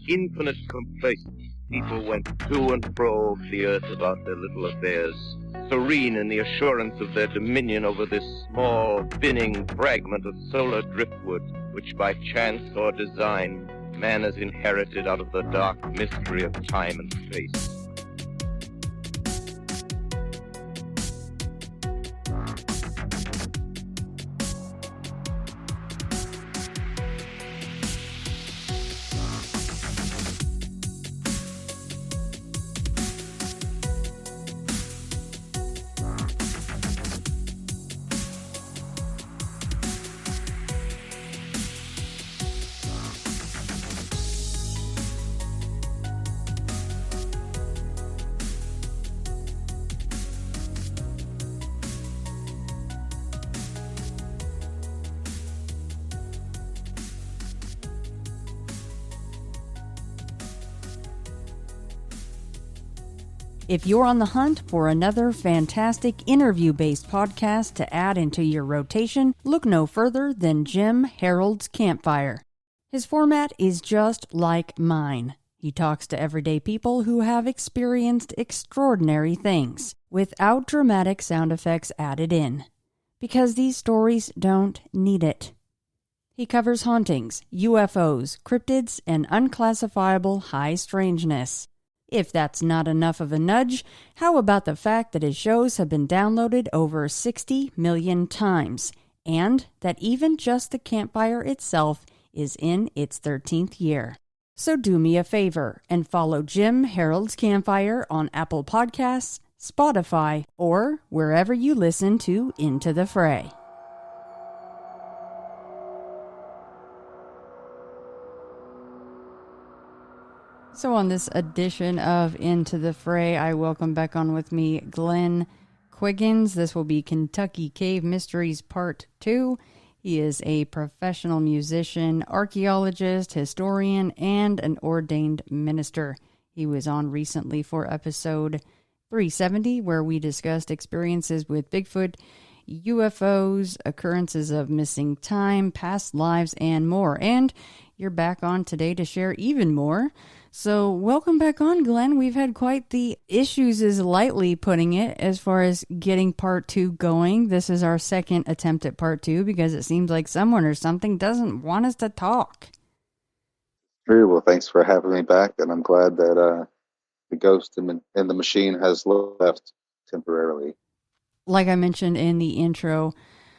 infinite complacence, people went to and fro over the earth about their little affairs, serene in the assurance of their dominion over this small, spinning fragment of solar driftwood, which by chance or design man has inherited out of the dark mystery of time and space. If you're on the hunt for another fantastic interview-based podcast to add into your rotation, look no further than Jim Harold's Campfire. His format is just like mine. He talks to everyday people who have experienced extraordinary things, without dramatic sound effects added in. Because these stories don't need it. He covers hauntings, UFOs, cryptids, and unclassifiable high-strangeness. If that's not enough of a nudge, how about the fact that his shows have been downloaded over 60 million times, and that even just the campfire itself is in its 13th year? So do me a favor and follow Jim Harold's Campfire on Apple Podcasts, Spotify, or wherever you listen to Into the Fray. So on this edition of Into the Fray, I welcome back on with me Glenn Quiggins. This will be Kentucky Cave Mysteries Part 2. He is a professional musician, archaeologist, historian, and an ordained minister. He was on recently for episode 370, where we discussed experiences with Bigfoot, UFOs, occurrences of missing time, past lives, and more. And you're back on today to share even more. So welcome back on, Glenn. We've had quite the issues, is lightly putting it, as far as getting part 2 going. This is our second attempt at part 2 because it seems like someone or something doesn't want us to talk. Very well, thanks for having me back, and I'm glad that the ghost in the machine has left temporarily. Like I mentioned in the intro,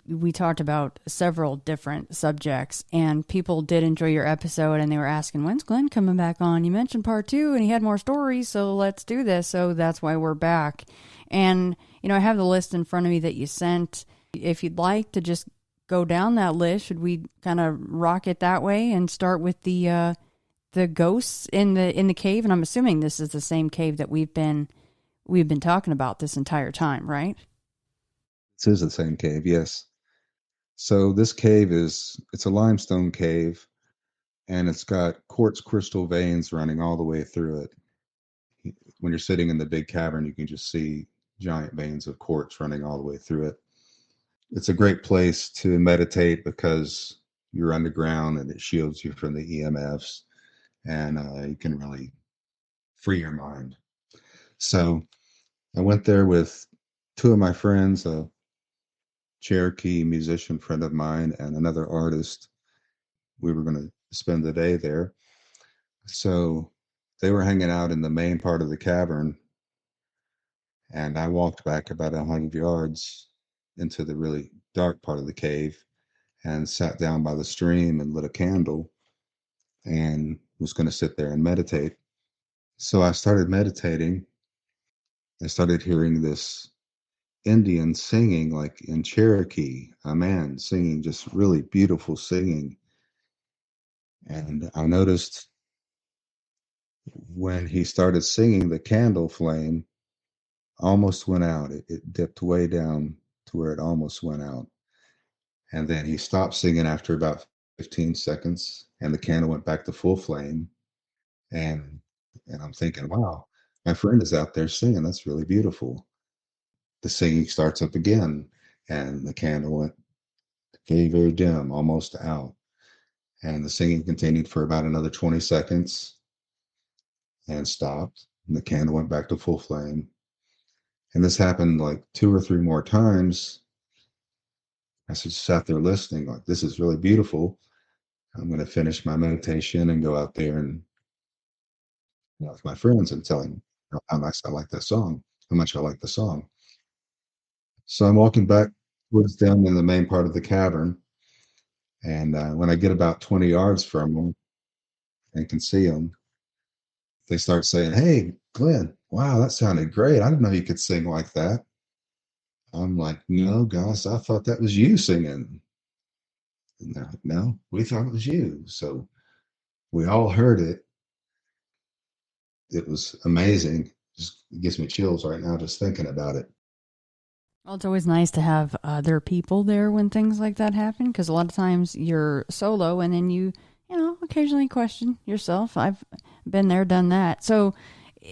we talked about several different subjects, and people did enjoy your episode, and they were asking, when's Glenn coming back on? You mentioned part 2, and he had more stories, so let's do this. So that's why we're back. And, you know, I have the list in front of me that you sent. If you'd like to just go down that list, should we kind of rock it that way and start with the ghosts in the cave? And I'm assuming this is the same cave that we've been talking about this entire time, right? This is the same cave, yes. So this cave it's a limestone cave, and it's got quartz crystal veins running all the way through it. When you're sitting in the big cavern, you can just see giant veins of quartz running all the way through it. It's a great place to meditate because you're underground and it shields you from the EMFs, and you can really free your mind. So I went there with 2 of my friends, Cherokee musician friend of mine and another artist. We were going to spend the day there. So they were hanging out in the main part of the cavern, and I walked back about 100 yards into the really dark part of the cave and sat down by the stream and lit a candle and was going to sit there and meditate. So I started meditating. I started hearing this Indian singing, like in Cherokee, a man singing, just really beautiful singing. And I noticed when he started singing, the candle flame almost went out. It dipped way down to where it almost went out. And then he stopped singing after about 15 seconds, and the candle went back to full flame. And I'm thinking, wow, my friend is out there singing. That's really beautiful. The singing starts up again, and the candle went very, very dim, almost out. And the singing continued for about another 20 seconds. and stopped, and the candle went back to full flame. And this happened like 2 or 3 more times. I just sat there listening, like, this is really beautiful. I'm going to finish my meditation and go out there and with my friends and tell them how much I like that song, how much I like the song. So I'm walking back towards them in the main part of the cavern. And when I get about 20 yards from them and can see them, they start saying, "Hey, Glenn, wow, that sounded great. I didn't know you could sing like that." I'm like, "No, gosh, I thought that was you singing." And they're like, "No, we thought it was you." So we all heard it. It was amazing. Just it gives me chills right now just thinking about it. Well, it's always nice to have other people there when things like that happen, because a lot of times you're solo and then occasionally question yourself. I've been there, done that. So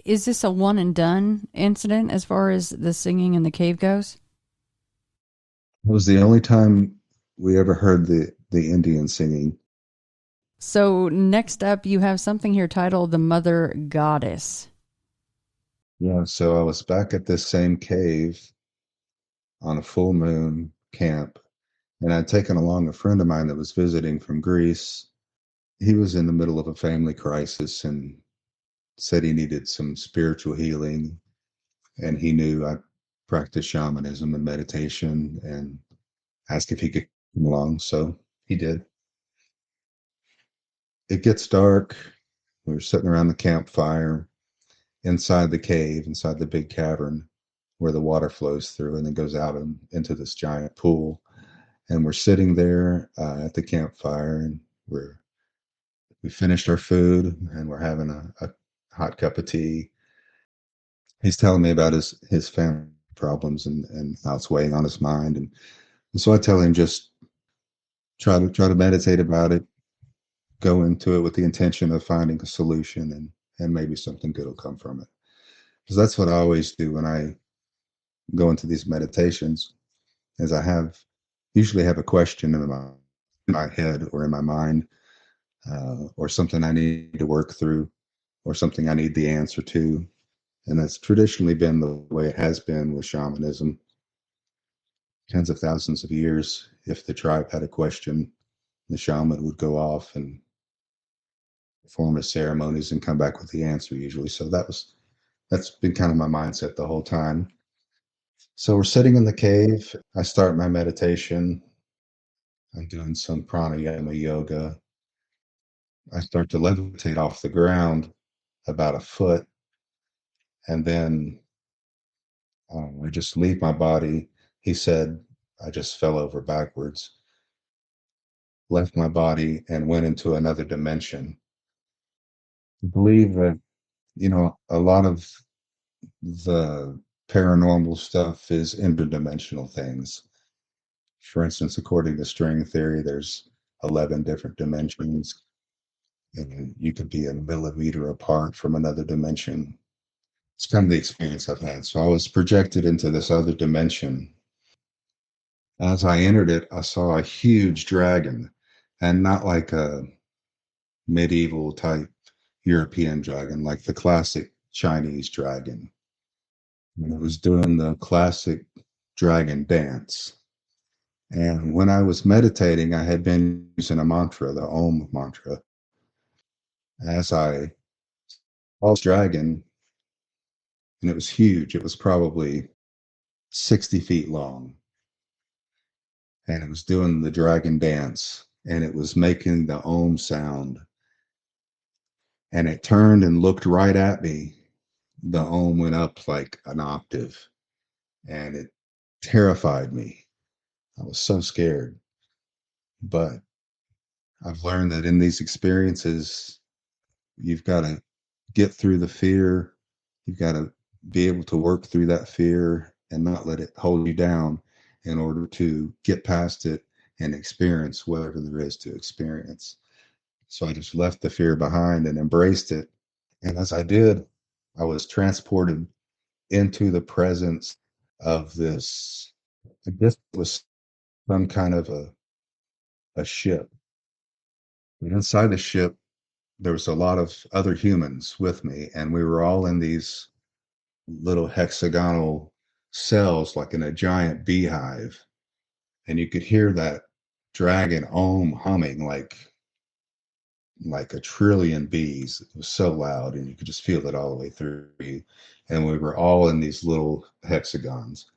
is this a one and done incident as far as the singing in the cave goes? It was the only time we ever heard the Indian singing. So next up, you have something here titled The Mother Goddess. Yeah, so I was back at this same cave on a full moon camp, and I'd taken along a friend of mine that was visiting from Greece. He was in the middle of a family crisis and said he needed some spiritual healing, and he knew I practiced shamanism and meditation and asked if he could come along. So he did. It gets dark. We were sitting around the campfire inside the cave, inside the big cavern where the water flows through and then goes out into this giant pool. And we're sitting there at the campfire, and we finished our food, and we're having a hot cup of tea. He's telling me about his family problems and how it's weighing on his mind, and so I tell him just try to meditate about it, go into it with the intention of finding a solution, and maybe something good will come from it. Because that's what I always do when I go into these meditations, is I usually have a question in my head or in my mind, or something I need to work through, or something I need the answer to. And that's traditionally been the way it has been with shamanism. Tens of thousands of years, if the tribe had a question, the shaman would go off and perform his ceremonies and come back with the answer usually. So that's been kind of my mindset the whole time. So we're sitting in the cave. I start my meditation. I'm doing some pranayama yoga. I start to levitate off the ground about a foot, and then I just leave my body. He said I just fell over backwards, left my body, and went into another dimension. I believe that, a lot of the paranormal stuff is interdimensional things. For instance, according to string theory, there's 11 different dimensions, and you could be a millimeter apart from another dimension. It's kind of the experience I've had. So I was projected into this other dimension. As I entered it, I saw a huge dragon, and not like a medieval type European dragon, like the classic Chinese dragon. And it was doing the classic dragon dance. And when I was meditating, I had been using a mantra, the Om mantra. As I saw this dragon, and it was huge, it was probably 60 feet long, and it was doing the dragon dance, and it was making the Om sound. And it turned and looked right at me. The Om went up like an octave, and it terrified me. I was so scared. But I've learned that in these experiences, you've got to get through the fear. You've got to be able to work through that fear and not let it hold you down in order to get past it and experience whatever there is to experience. So I just left the fear behind and embraced it. And as I did, I was transported into the presence of this, I guess it was some kind of a ship. And inside the ship, there was a lot of other humans with me, and we were all in these little hexagonal cells, like in a giant beehive. And you could hear that dragon ohm humming like a trillion bees. It was so loud, and you could just feel it all the way through you. And we were all in these little hexagons.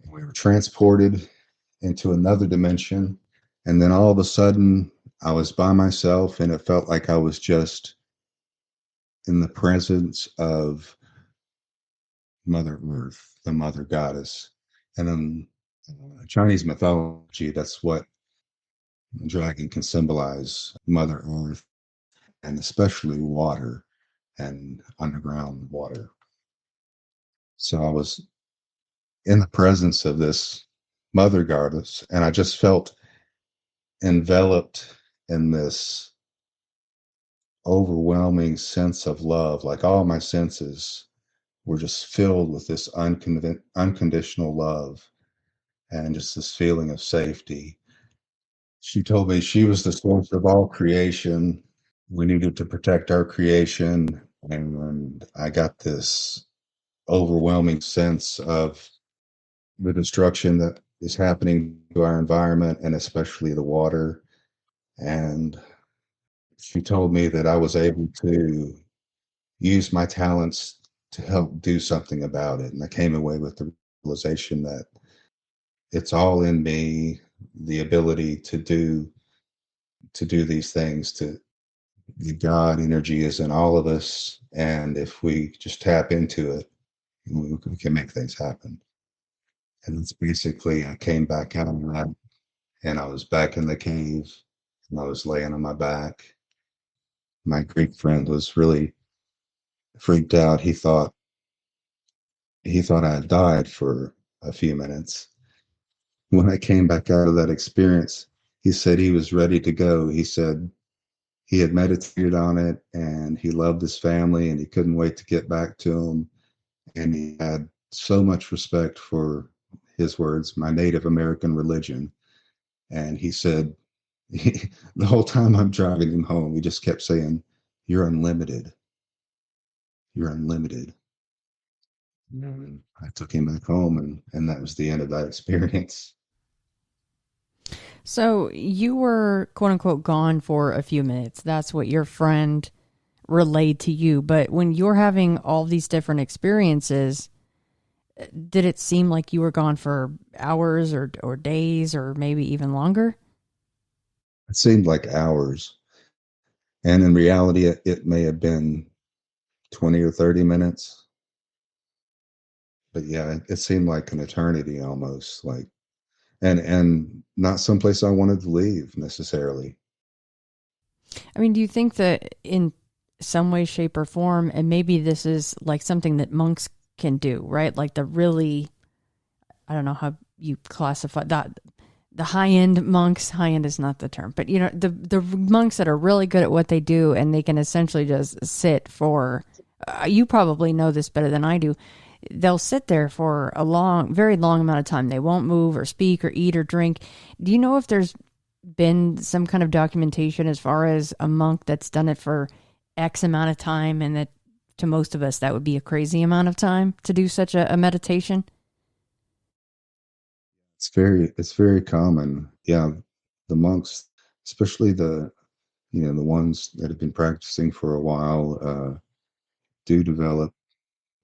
And we were transported into another dimension. And then all of a sudden, I was by myself, and it felt like I was just in the presence of Mother Earth, the Mother Goddess. And in Chinese mythology, that's what a dragon can symbolize: Mother Earth, and especially water and underground water. So I was in the presence of this Mother Goddess, and I just felt enveloped in this overwhelming sense of love. Like all my senses were just filled with this unconditional love and just this feeling of safety. She told me she was the source of all creation. We needed to protect our creation. And I got this overwhelming sense of the destruction that is happening to our environment, and especially the water. And she told me that I was able to use my talents to help do something about it. And I came away with the realization that it's all in me, the ability to do these things. To The God energy is in all of us, and if we just tap into it, we can make things happen. And it's basically, I came back out of that, and I was back in the cave, and I was laying on my back. My Greek friend was really freaked out. He thought I had died for a few minutes. When I came back out of that experience, he said he was ready to go. He said he had meditated on it, and he loved his family, and he couldn't wait to get back to them. And he had so much respect for, his words, my Native American religion. And he said, the whole time I'm driving him home, he just kept saying, "You're unlimited. You're unlimited." And I took him back home, and that was the end of that experience. So you were quote unquote gone for a few minutes. That's what your friend relayed to you. But when you're having all these different experiences, did it seem like you were gone for hours or days or maybe even longer? It seemed like hours. And in reality, it may have been 20 or 30 minutes. But yeah, it seemed like an eternity almost. Like, and not someplace I wanted to leave necessarily. I mean, do you think that in some way, shape, or form, and maybe this is like something that monks can do, right? Like the really, I don't know how you classify that. The high-end monks, high-end is not the term, but you know, the monks that are really good at what they do, and they can essentially just sit for, you probably know this better than I do. They'll sit there for a very long amount of time. They won't move or speak or eat or drink. Do you know if there's been some kind of documentation as far as a monk that's done it for X amount of time, and that to most of us, that would be a crazy amount of time to do such a meditation? It's very common. Yeah, the monks, especially the ones that have been practicing for a while, do develop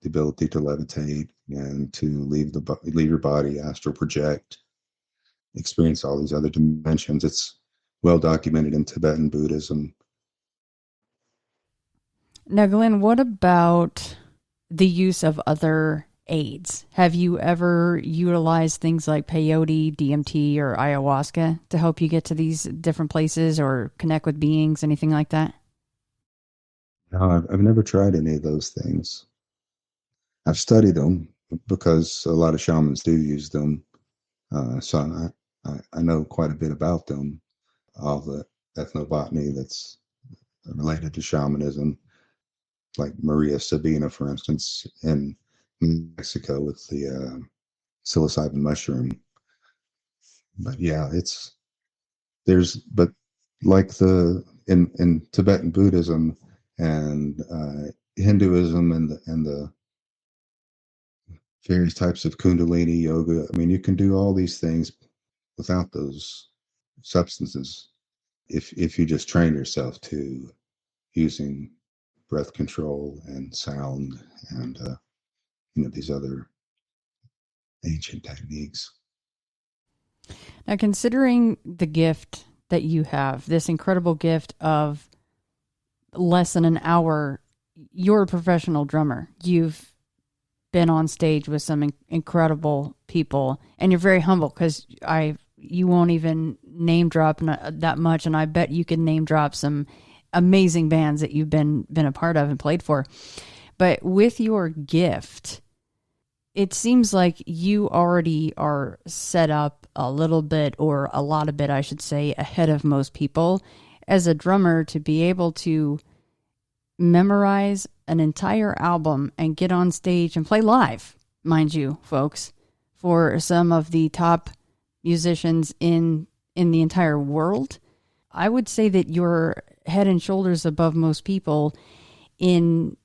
the ability to levitate and to leave your body, astral project, experience all these other dimensions. It's well documented in Tibetan Buddhism. Now, Glenn, what about the use of other aids? Have you ever utilized things like peyote, DMT, or ayahuasca to help you get to these different places or connect with beings, anything like that? No, I've never tried any of those things. I've studied them because a lot of shamans do use them. So I know quite a bit about them, all the ethnobotany that's related to shamanism, like Maria Sabina, for instance, in Mexico with the psilocybin mushroom. But yeah, but like the in Tibetan Buddhism and Hinduism and the various types of Kundalini yoga. I mean, you can do all these things without those substances if you just train yourself to using breath control and sound and these other ancient techniques. Now, considering the gift that you have, this incredible gift of less than an hour, you're a professional drummer. You've been on stage with some incredible people, and you're very humble because you won't even name drop that much, and I bet you can name drop some amazing bands that you've been a part of and played for. But with your gift, it seems like you already are set up a little bit, or a lot of bit, I should say, ahead of most people as a drummer to be able to memorize an entire album and get on stage and play live, mind you, folks, for some of the top musicians in the entire world. I would say that you're head and shoulders above most people in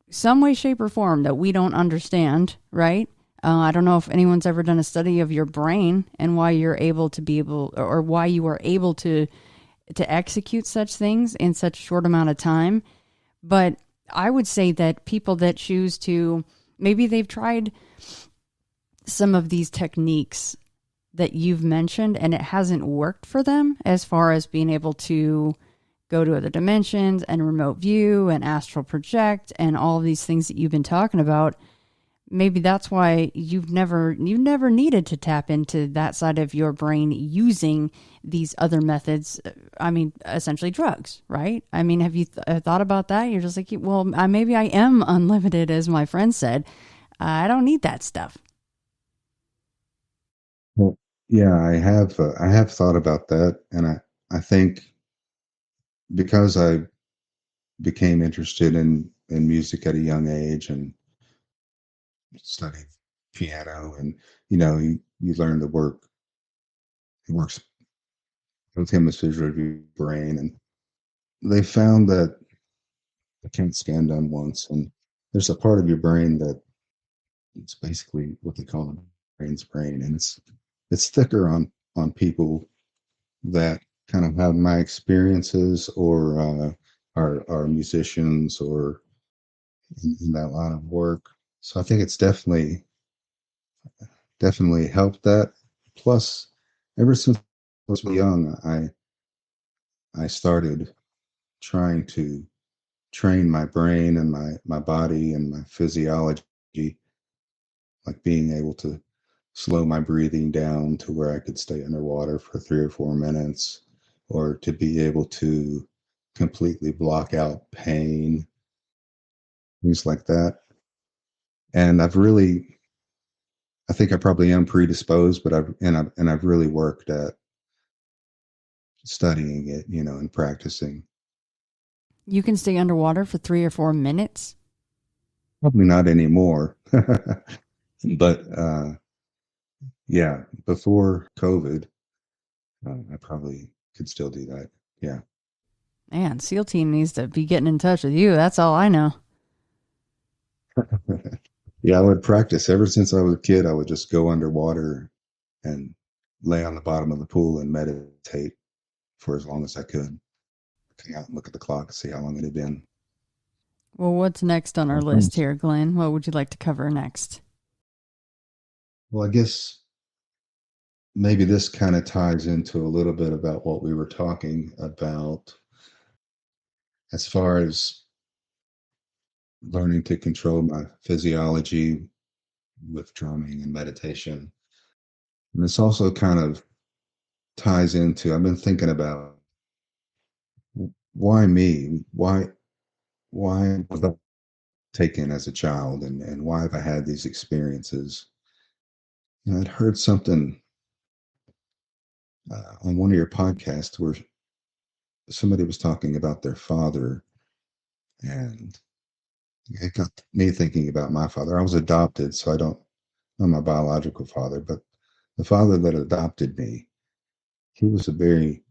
some way, shape, or form that we don't understand, right? I don't know if anyone's ever done a study of your brain and why you're able to be able, or why you are able to execute such things in such a short amount of time. But I would say that people that choose to, maybe they've tried some of these techniques that you've mentioned and it hasn't worked for them, as far as being able to go to other dimensions and remote view and astral project and all of these things that you've been talking about. Maybe that's why you've never needed to tap into that side of your brain using these other methods. I mean, essentially drugs, right? I mean, have you thought about that? You're just like, well, maybe I am unlimited, as my friend said. I don't need that stuff. Well, yeah, I have thought about that, and I think because I became interested in music at a young age and studied piano, and you learn the work. It works both hemispheres of your brain, and they found that a CAT scan done once, and there's a part of your brain that it's basically what they call the brain's brain, and it's thicker on people that kind of have my experiences, or are musicians, or in that line of work. So I think it's definitely helped that. Plus, ever since I was young, I started trying to train my brain and my body and my physiology, like being able to slow my breathing down to where I could stay underwater for 3 or 4 minutes, or to be able to completely block out pain, things like that. And I think I probably am predisposed, but I've really worked at studying it, and practicing. You can stay underwater for 3 or 4 minutes? Probably not anymore. But yeah, before COVID, I probably could still do that. Yeah. Man, SEAL team needs to be getting in touch with you. That's all I know. Yeah, I would practice. Ever since I was a kid, I would just go underwater and lay on the bottom of the pool and meditate for as long as I could. Hang out and look at the clock and see how long it had been. Well, what's next on our list here, Glenn? What would you like to cover next? Well, I guess maybe this kind of ties into a little bit about what we were talking about as far as learning to control my physiology with drumming and meditation. And this also kind of ties into, I've been thinking about, why me? Why was I taken as a child, and why have I had these experiences? And I'd heard something on one of your podcasts where somebody was talking about their father, and it got me thinking about my father. I was adopted, so I don't know my biological father, but the father that adopted me, he was a very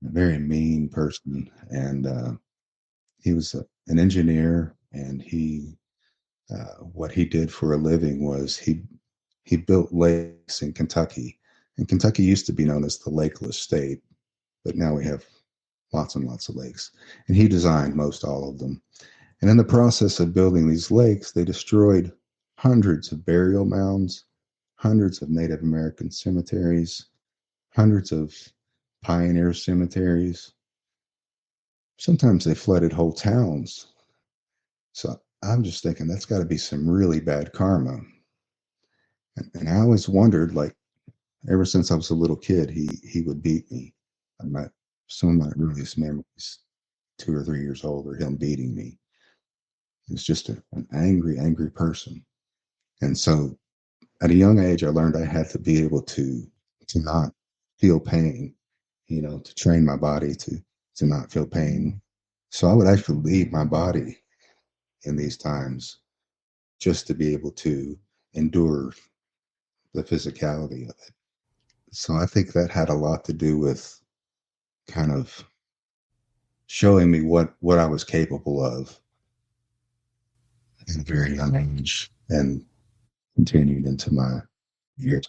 a very mean person, and he was an engineer, and what he did for a living was he built lakes in Kentucky, and Kentucky used to be known as the lakeless state, but now we have lots and lots of lakes, and he designed most all of them. And in the process of building these lakes, they destroyed hundreds of burial mounds, hundreds of Native American cemeteries, hundreds of pioneer cemeteries. Sometimes they flooded whole towns. So I'm just thinking that's got to be some really bad karma. And I always wondered, like, ever since I was a little kid, he would beat me. Some of my earliest memories, 2 or 3 years old, are him beating me. He was just an angry, angry person. And so at a young age, I learned I had to be able to not feel pain, to train my body to not feel pain. So I would actually leave my body in these times just to be able to endure the physicality of it. So I think that had a lot to do with kind of showing me what I was capable of at a very young age and continued into my years.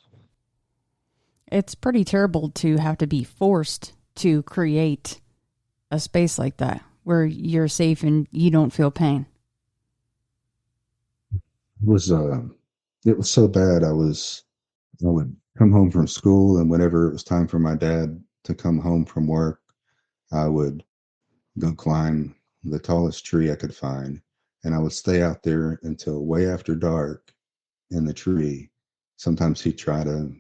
It's pretty terrible to have to be forced to create a space like that where you're safe and you don't feel pain. It was so bad. I would come home from school, and whenever it was time for my dad to come home from work, I would go climb the tallest tree I could find, and I would stay out there until way after dark in the tree. Sometimes he'd try to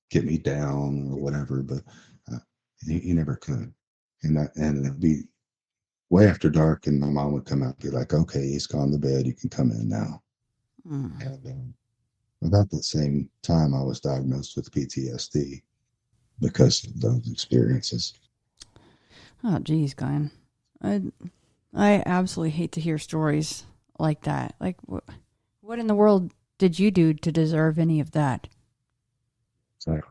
get me down or whatever, but uh, he never could. And it'd be way after dark, and my mom would come out and be like, "Okay, he's gone to bed. You can come in now." Mm. And about the same time, I was diagnosed with PTSD because of those experiences. Oh, geez, Glenn. I absolutely hate to hear stories like that. Like, what in the world did you do to deserve any of that? So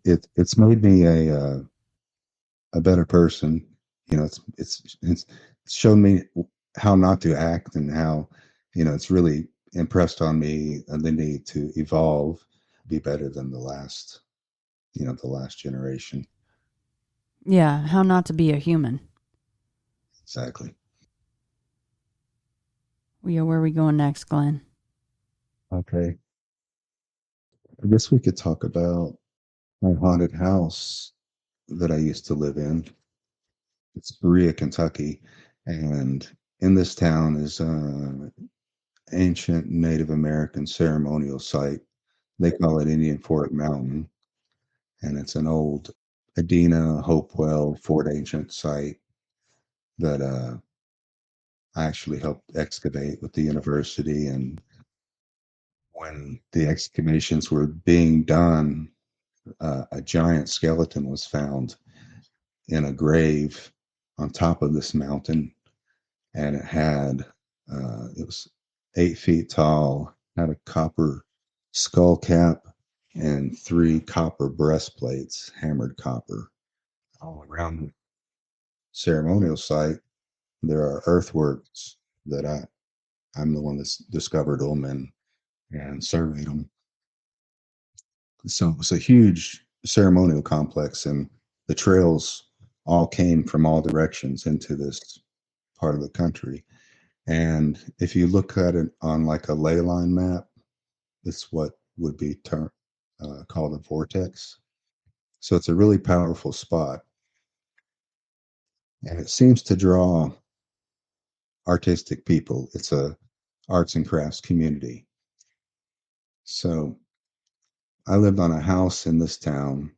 it's made me a better person. It's shown me how not to act, and how it's really impressed on me the need to evolve, be better than the last generation. Yeah, how not to be a human. Exactly. Where are we going next, Glenn? Okay. I guess we could talk about my haunted house that I used to live in. It's Berea, Kentucky, and in this town is ancient Native American ceremonial site. They call it Indian Fort Mountain, and it's an old Adena Hopewell Fort Ancient site that I actually helped excavate with the university. And when the excavations were being done, a giant skeleton was found in a grave on top of this mountain, and it was 8 feet tall, had a copper skull cap and 3 copper breastplates, hammered copper. All around the ceremonial site, there are earthworks that I'm the one that's discovered them and surveyed them. So it was a huge ceremonial complex, and the trails all came from all directions into this part of the country. And if you look at it on like a ley line map, it's what would be called a vortex. So it's a really powerful spot, and it seems to draw artistic people. It's a arts and crafts community. So I lived on a house in this town,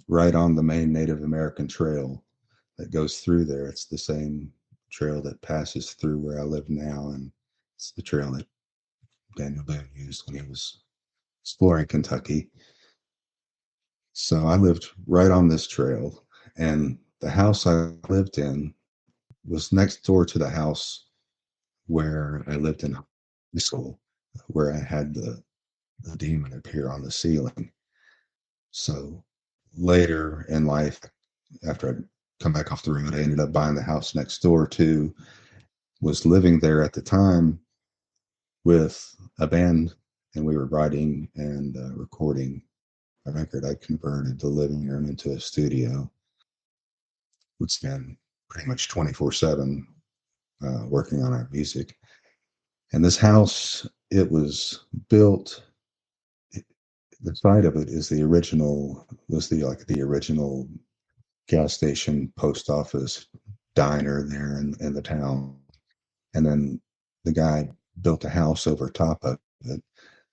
right on the main Native American trail that goes through there. It's the same trail that passes through where I live now, and it's the trail that Daniel Boone used when he was exploring Kentucky. So I lived right on this trail, and the house I lived in was next door to the house where I lived in high school, where I had the demon appear on the ceiling. So later in life, after I'd come back off the road, I ended up buying the house next door to, was living there at the time with a band, and we were writing and recording a record. I converted the living room into a studio. Would spend pretty much 24/7 working on our music. And this house, it was built. The side of it is the original. Was the original gas station, post office, diner there in the town. And then the guy built a house over top of it.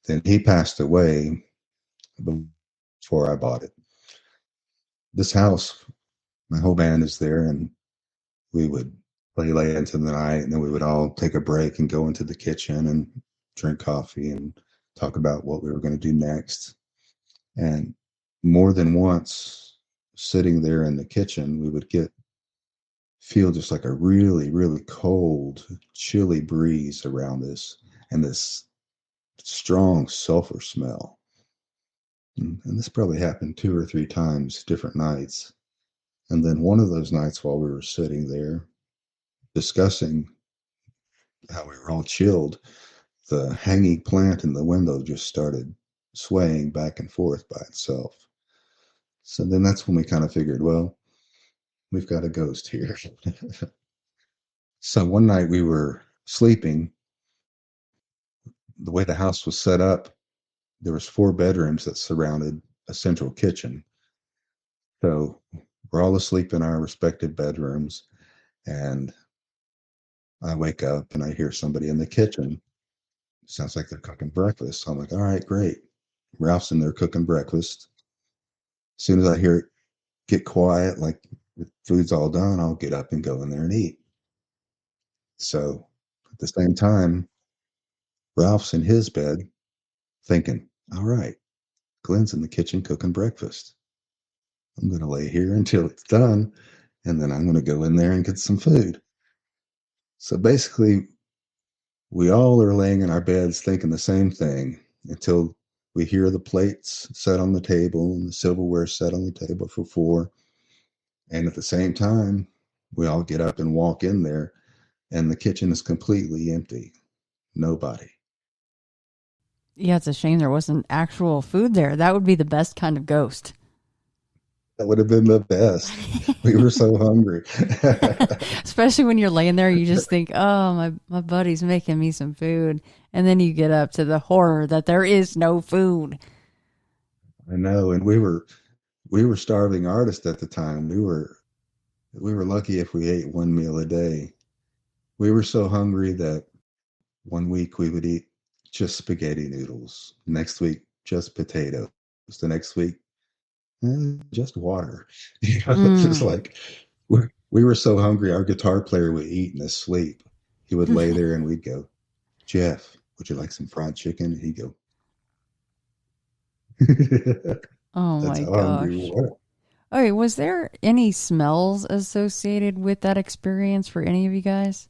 Then he passed away before I bought it. This house, my whole band is there, and we would play late into the night, and then we would all take a break and go into the kitchen and drink coffee and talk about what we were going to do next. And more than once, sitting there in the kitchen, we would feel just like a really, really cold, chilly breeze around us, and this strong sulfur smell. And this probably happened 2 or 3 times, different nights. And then one of those nights, while we were sitting there discussing how we were all chilled, the hanging plant in the window just started swaying back and forth by itself. So then that's when we kind of figured, well, we've got a ghost here. So one night we were sleeping. The way the house was set up, there was 4 bedrooms that surrounded a central kitchen. So we're all asleep in our respective bedrooms, and I wake up and I hear somebody in the kitchen. Sounds like they're cooking breakfast. So I'm like, all right, great. Ralph's in there cooking breakfast. As soon as I hear it get quiet, like the food's all done, I'll get up and go in there and eat. So at the same time, Ralph's in his bed thinking, all right, Glenn's in the kitchen cooking breakfast. I'm going to lay here until it's done, and then I'm going to go in there and get some food. So basically, we all are laying in our beds thinking the same thing until we hear the plates set on the table and the silverware set on the table for 4. And at the same time, we all get up and walk in there, and the kitchen is completely empty. Nobody. Yeah, it's a shame there wasn't actual food there. That would be the best kind of ghost. That would have been the best. We were so hungry. Especially when you're laying there, you just think, oh, my buddy's making me some food. And then you get up to the horror that there is no food. I know. And we were starving artists at the time. We were lucky if we ate 1 meal a day. We were so hungry that one week we would eat just spaghetti noodles. Next week, just potatoes. The next week, just water. Just like we were so hungry. Our guitar player would eat in his sleep. He would lay there and we'd go, Jeff, would you like some fried chicken? And he'd go, oh that's my how gosh. hungry we were. Okay, was there any smells associated with that experience for any of you guys?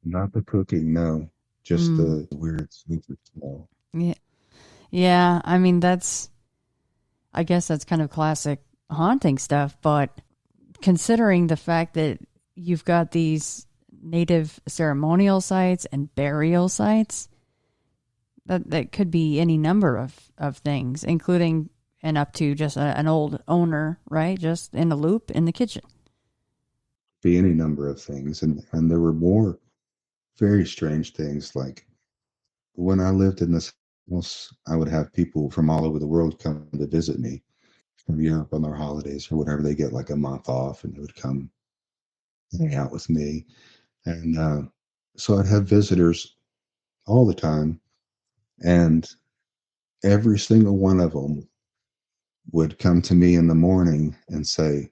Not the cooking, no. Just the weird sleepy smell. Yeah. Yeah, I mean, I guess that's kind of classic haunting stuff, but considering the fact that you've got these native ceremonial sites and burial sites, that could be any number of things, including and up to just an old owner, right? Just in a loop in the kitchen. Be any number of things. And there were more very strange things. Like when I lived in this house, I would have people from all over the world come to visit me from Europe on their holidays or whatever. They get like a month off and they would come hang out with me. And so I'd have visitors all the time. And every single one of them would come to me in the morning and say,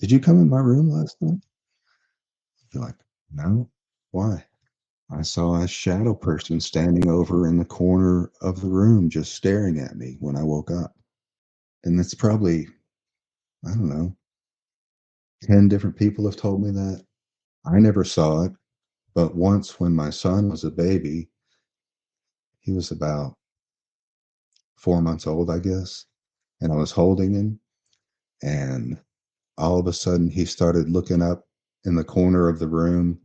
did you come in my room last night? I'd be like, no. Why? I saw a shadow person standing over in the corner of the room just staring at me when I woke up. And it's probably, I don't know, 10 different people have told me that. I never saw it, but once when my son was a baby, he was about 4 months old, I guess, and I was holding him, And all of a sudden, he started looking up in the corner of the room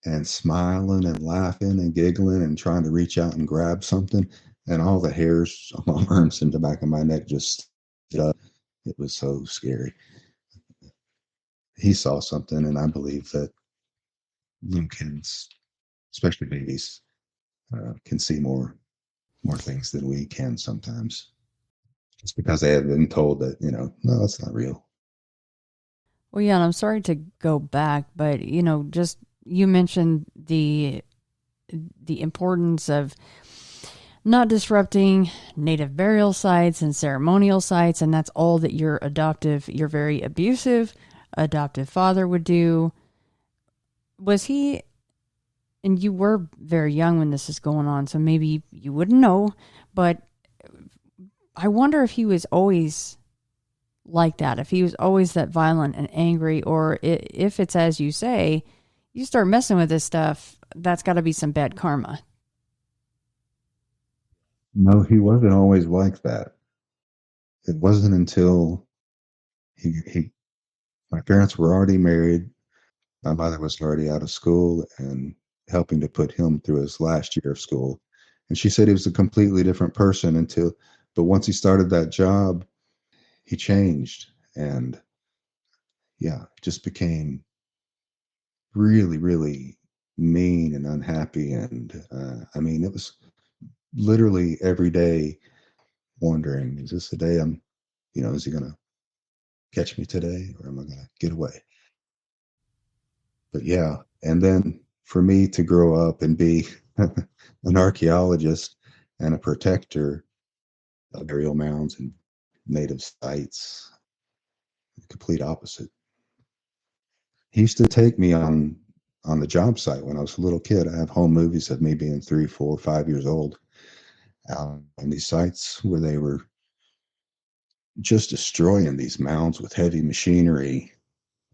and smiling and laughing and giggling and trying to reach out and grab something. And all the hairs on my arms and the back of my neck just stood up. It was so scary. He saw something, and I believe that little kids, especially babies, can see more things than we can sometimes. It's because they have been told that, no, that's not real. Well, yeah, and I'm sorry to go back, but just you mentioned the importance of not disrupting native burial sites and ceremonial sites, and that's all that your very abusive adoptive father would do. Was he, and you were very young when this is going on, so maybe you wouldn't know, but I wonder if he was always like that, if he was always that violent and angry, or if it's as you say, you start messing with this stuff, that's got to be some bad karma. No, he wasn't always like that. It wasn't until my parents were already married. My mother was already out of school and helping to put him through his last year of school. And she said he was a completely different person but once he started that job, he changed and just became really, really mean and unhappy. And it was literally every day wondering, is this the day is he going to catch me today or am I going to get away? But yeah, and then for me to grow up and be an archaeologist and a protector of burial mounds and native sites, the complete opposite. He used to take me on the job site when I was a little kid. I have home movies of me being 3, 4, 5 years old on these sites where they were just destroying these mounds with heavy machinery,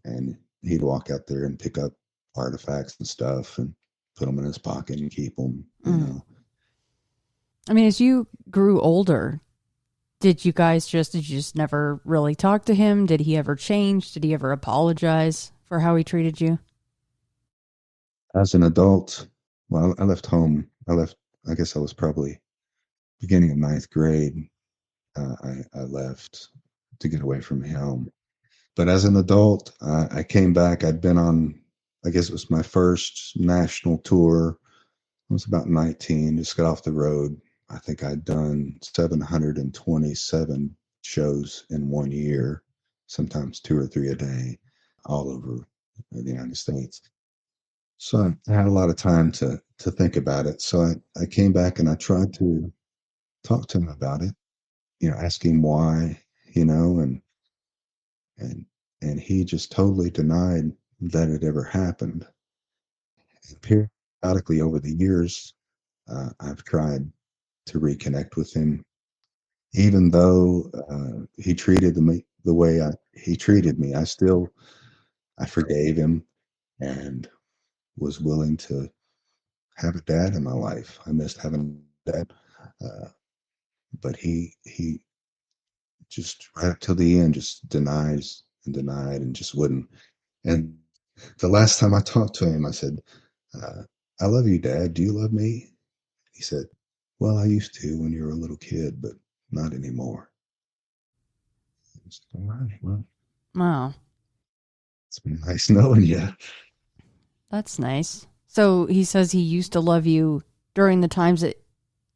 and he'd walk out there and pick up artifacts and stuff and put them in his pocket and keep them, I mean, as you grew older, did you just never really talk to him? Did he ever change? Did he ever apologize for how he treated you? As an adult, well, I left home. I guess I was probably beginning of ninth grade. I left to get away from him. But as an adult, I came back. I'd been on, I guess it was my first national tour. I was about 19, just got off the road. I think I'd done 727 shows in 1 year, sometimes 2 or 3 a day, all over the United States. So I had a lot of time to think about it. So I came back and I tried to talk to him about it, ask him why, and and and he just totally denied that it ever happened. And periodically over the years, I've tried to reconnect with him, even though he treated me the way he treated me. I forgave him and was willing to have a dad in my life. I missed having a dad, uh, but he just right up till the end just denies and denied and just wouldn't. And the last time I talked to him, I said, "I love you, Dad. Do you love me?" He said, "Well, I used to when you were a little kid, but not anymore." I said, "All right, well, Wow. it's been nice knowing you." That's nice. So he says he used to love you during the times that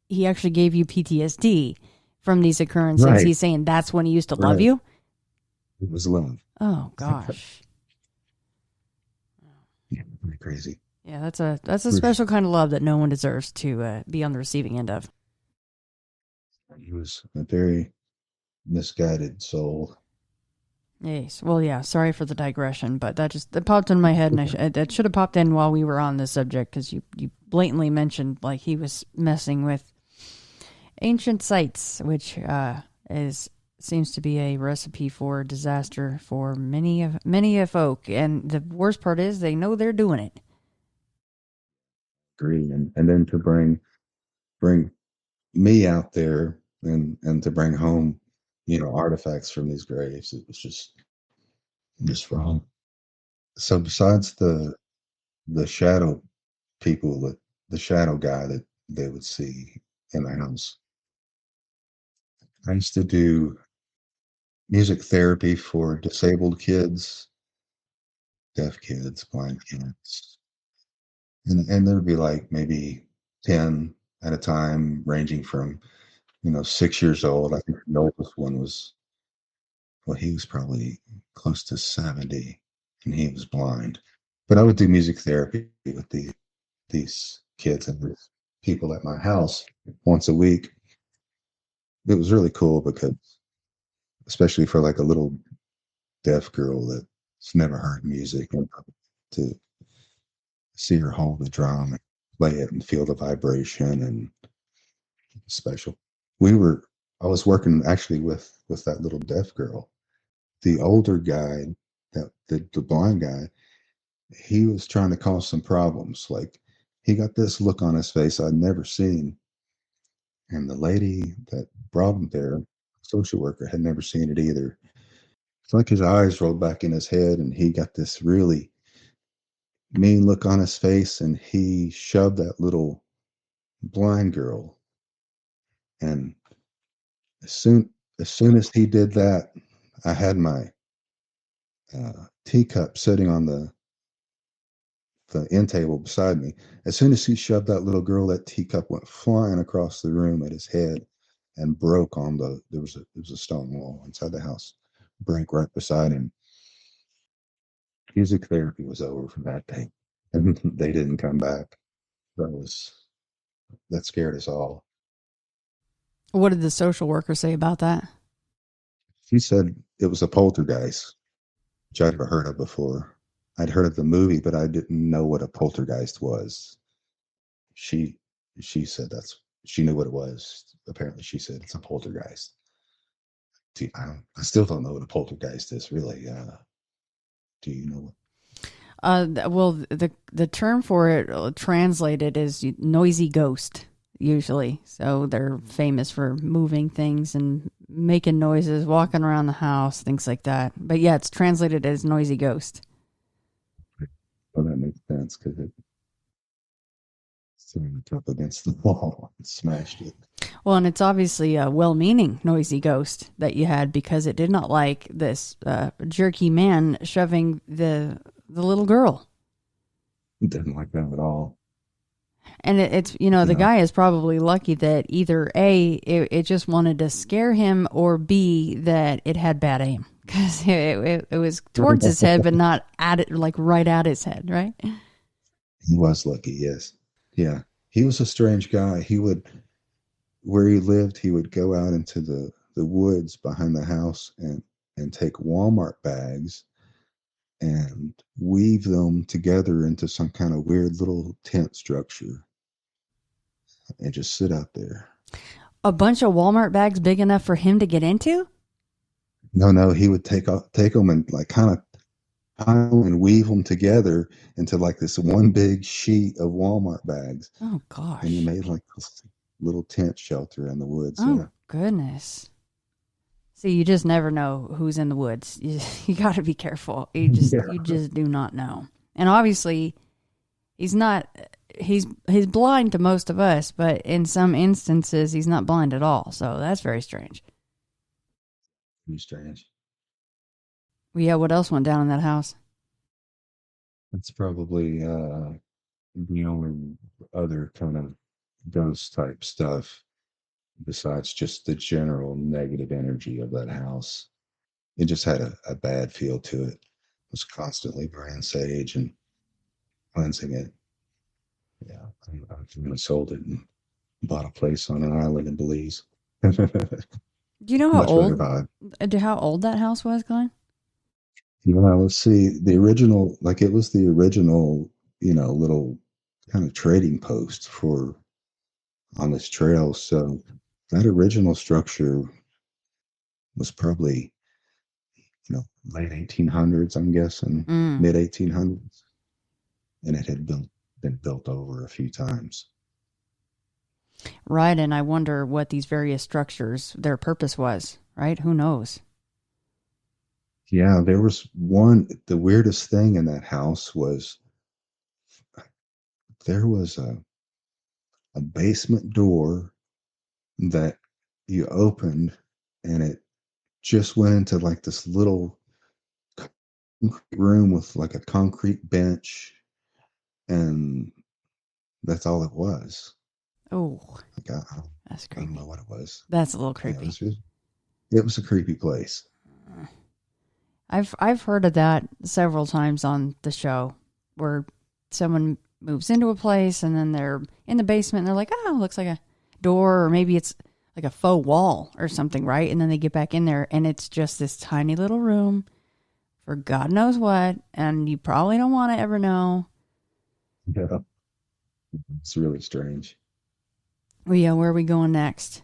he actually gave you PTSD from these occurrences. Right. He's saying that's when he used to love Right. you? It was love. Oh, gosh. Yeah, pretty crazy. Yeah, that's a special kind of love that no one deserves to be on the receiving end of. He was a very misguided soul. Yes. Well, yeah, sorry for the digression, but that popped in my head, and that should have popped in while we were on this subject, because you blatantly mentioned like he was messing with ancient sites, which seems to be a recipe for disaster for many of folk. And the worst part is they know they're doing it. Agree. And then to bring me out there and to bring home artifacts from these graves. It was just wrong. So besides the shadow people, the shadow guy that they would see in the house, I used to do music therapy for disabled kids, deaf kids, blind kids, and there'd be like maybe 10 at a time, ranging from 6 years old. I think the oldest one was, well, he was probably close to 70, and he was blind. But I would do music therapy with these kids and these people at my house once a week. It was really cool because, especially for like a little deaf girl that's never heard music, and to see her hold the drum and play it and feel the vibration, and special. I was working actually with that little deaf girl. The older guy, that the blind guy, he was trying to cause some problems. Like, he got this look on his face I'd never seen, and the lady that brought him there, social worker, had never seen it either. It's like his eyes rolled back in his head, and he got this really mean look on his face, and he shoved that little blind girl. And as soon as he did that, I had my teacup sitting on the end table beside me. As soon as he shoved that little girl, that teacup went flying across the room at his head and broke on there was a stone wall inside the house, broke right beside him. Music therapy was over from that day, and they didn't come back. That scared us all. What did the social worker say about that? She said it was a poltergeist, which I'd never heard of before. I'd heard of the movie, but I didn't know what a poltergeist was. She said she knew what it was. Apparently, she said it's a poltergeist. I still don't know what a poltergeist is, really. Do you know? Well, the term for it translated is noisy ghost, usually. So they're famous for moving things and making noises, walking around the house, things like that. But yeah, it's translated as noisy ghost. Well, that makes sense, because it threw it up against the wall and smashed it. Well, and it's obviously a well-meaning noisy ghost that you had, because it did not like this jerky man shoving the little girl. It didn't like that at all. And it's the guy is probably lucky that either A, it just wanted to scare him, or B, that it had bad aim, because it was towards his head, but not at it, like right at his head, right? He was lucky, yes. Yeah. He was a strange guy. Where he lived, he would go out into the woods behind the house and take Walmart bags and weave them together into some kind of weird little tent structure and just sit out there. A bunch of Walmart bags big enough for him to get into? No, he would take them and like kind of pile and weave them together into like this one big sheet of Walmart bags. Oh gosh! And he made like this little tent shelter in the woods. Oh yeah. Goodness! See, you just never know who's in the woods. You got to be careful. You just do not know. And obviously, he's not. He's blind to most of us, but in some instances, he's not blind at all. So that's very strange. Pretty strange. Well, yeah, what else went down in that house? That's probably the only other kind of ghost type stuff, besides just the general negative energy of that house. It just had a bad feel to it. It was constantly burning sage and cleansing it. Yeah, I sold it and bought a place on an island in Belize. Do you know how old that house was, Glenn? Let's see. The original, like it was the original, little kind of trading post on this trail. So that original structure was probably, late 1800s, I'm guessing, mid 1800s, and it had been built over a few times. Right, and I wonder what these various structures, their purpose was. right? Who knows? Yeah, there was one. The weirdest thing in that house was there was a basement door that you opened, and it just went into like this little room with like a concrete bench, and that's all it was. Oh, Like, that's I don't creepy. know what it was. That's a little Yeah, creepy. it was a creepy place. I've heard of that several times on the show, where someone moves into a place and then they're in the basement and they're like, oh, it looks like a door, or maybe it's like a faux wall or something, right? And then they get back in there and it's just this tiny little room for God knows what, and you probably don't want to ever know. Yeah, it's really strange. Well, yeah, where are we going next?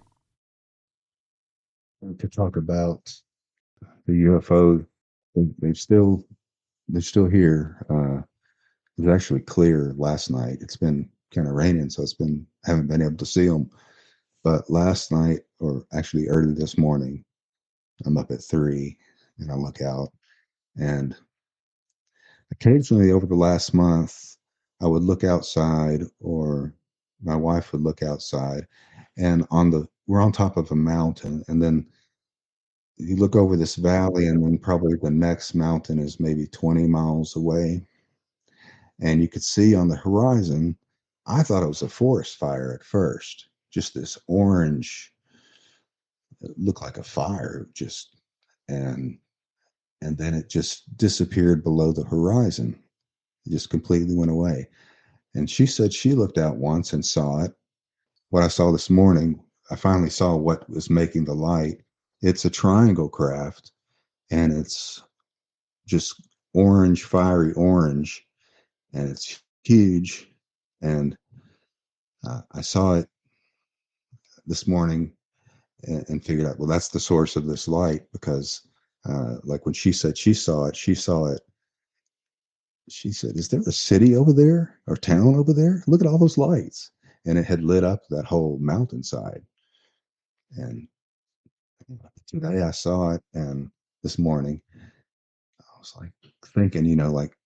To talk about the UFO, they've still they're still here. It was actually clear last night. It's been kind of raining, so haven't been able to see them. But last night, or actually early this morning, I'm up at 3 and I look out, and occasionally over the last month, I would look outside, or my wife would look outside, and we're on top of a mountain, and then you look over this valley, and then probably the next mountain is maybe 20 miles away, and you could see on the horizon. I thought it was a forest fire at first, just this orange, it looked like a fire, just and then it just disappeared below the horizon. It just completely went away. And she said she looked out once and saw it. What I saw this morning, I finally saw what was making the light. It's a triangle craft, and it's just orange, fiery orange, and it's huge. And I saw it this morning and figured out, well, that's the source of this light, because like when she said she saw it, she said, is there a city over there or town over there? Look at all those lights. And it had lit up that whole mountainside. And today I saw it, and this morning I was like thinking, like,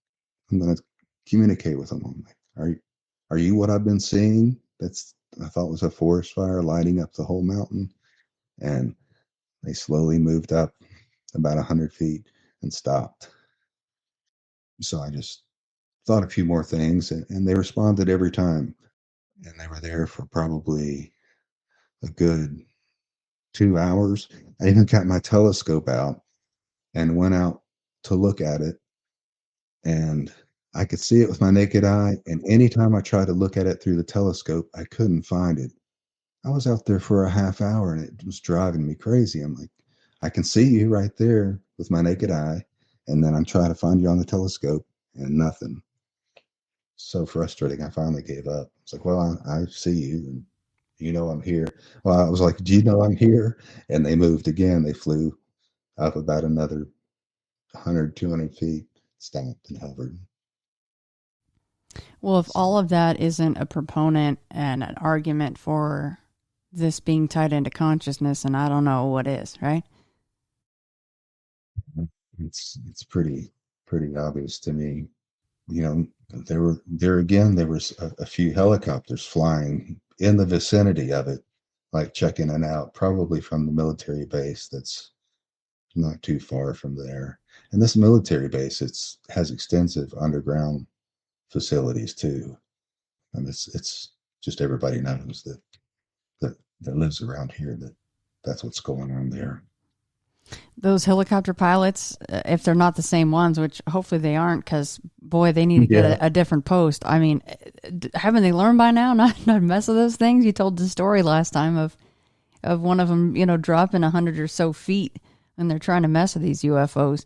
I'm going to communicate with them. I'm like, are you what I've been seeing? I thought was a forest fire lighting up the whole mountain. And they slowly moved up about 100 feet and stopped. So I just thought a few more things, and they responded every time. And they were there for probably a good 2 hours. I even got my telescope out and went out to look at it, and I could see it with my naked eye. And anytime I tried to look at it through the telescope, I couldn't find it. I was out there for a half hour, and it was driving me crazy. I'm like, I can see you right there with my naked eye, and then I'm trying to find you on the telescope, and nothing. So frustrating. I finally gave up. It's like, well, I see you, and I'm here. Well, I was like, do you know I'm here? And they moved again. They flew up about another 100, 200 feet, stopped and hovered. Well, if all of that isn't a proponent and an argument for this being tied into consciousness, and I don't know what is, right? It's pretty obvious to me. There was a few helicopters flying in the vicinity of it, like checking it out, probably from the military base that's not too far from there. And this military base, has extensive underground facilities too. And it's just, everybody knows that lives around here, that's what's going on there. Those helicopter pilots, if they're not the same ones, which hopefully they aren't, because boy, they need to get a different post. I mean, haven't they learned by now not to mess with those things? You told the story last time of one of them, dropping 100 or so feet, and they're trying to mess with these UFOs.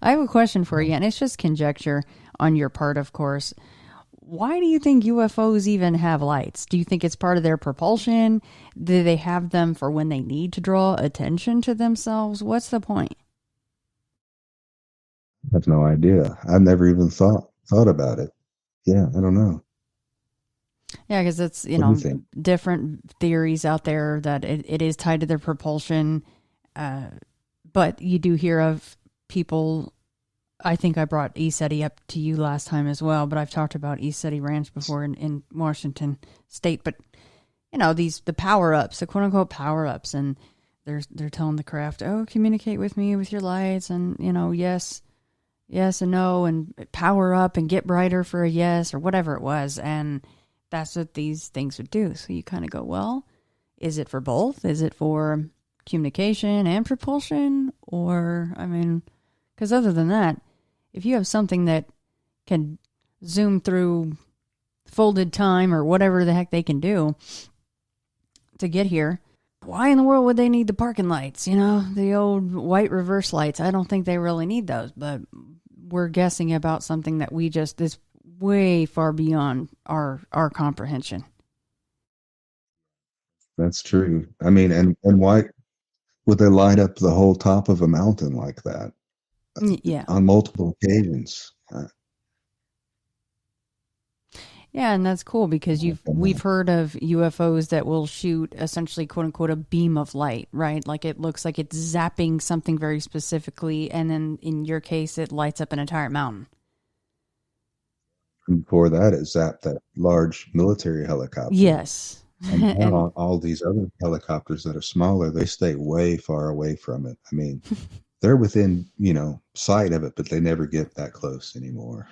I have a question for you, and it's just conjecture on your part, of course. Why do you think UFOs even have lights? Do you think it's part of their propulsion? Do they have them for when they need to draw attention to themselves? What's the point? I have no idea. I've never even thought about it. Yeah, I don't know. Yeah, because it's, What do you think? different theories out there that it is tied to their propulsion. But you do hear of people. I think I brought ESETI up to you last time as well, but I've talked about ESETI Ranch before in Washington State. But the power ups, the quote unquote power ups, and they're telling the craft, oh, communicate with me with your lights, and yes and no, and power up and get brighter for a yes, or whatever it was. And that's what these things would do. So you kind of go, well, is it for both? Is it for communication and propulsion? Or, because other than that, if you have something that can zoom through folded time or whatever the heck they can do to get here, why in the world would they need the parking lights? The old white reverse lights. I don't think they really need those, but we're guessing about something that is way far beyond our comprehension. That's true. And why would they light up the whole top of a mountain like that? Yeah. On multiple occasions. Yeah, and that's cool because we've heard of UFOs that will shoot essentially quote unquote a beam of light, right? Like it looks like it's zapping something very specifically, and then in your case it lights up an entire mountain. And before that, it zapped that large military helicopter. Yes. And all these other helicopters that are smaller, they stay way far away from it. They're within, sight of it, but they never get that close anymore.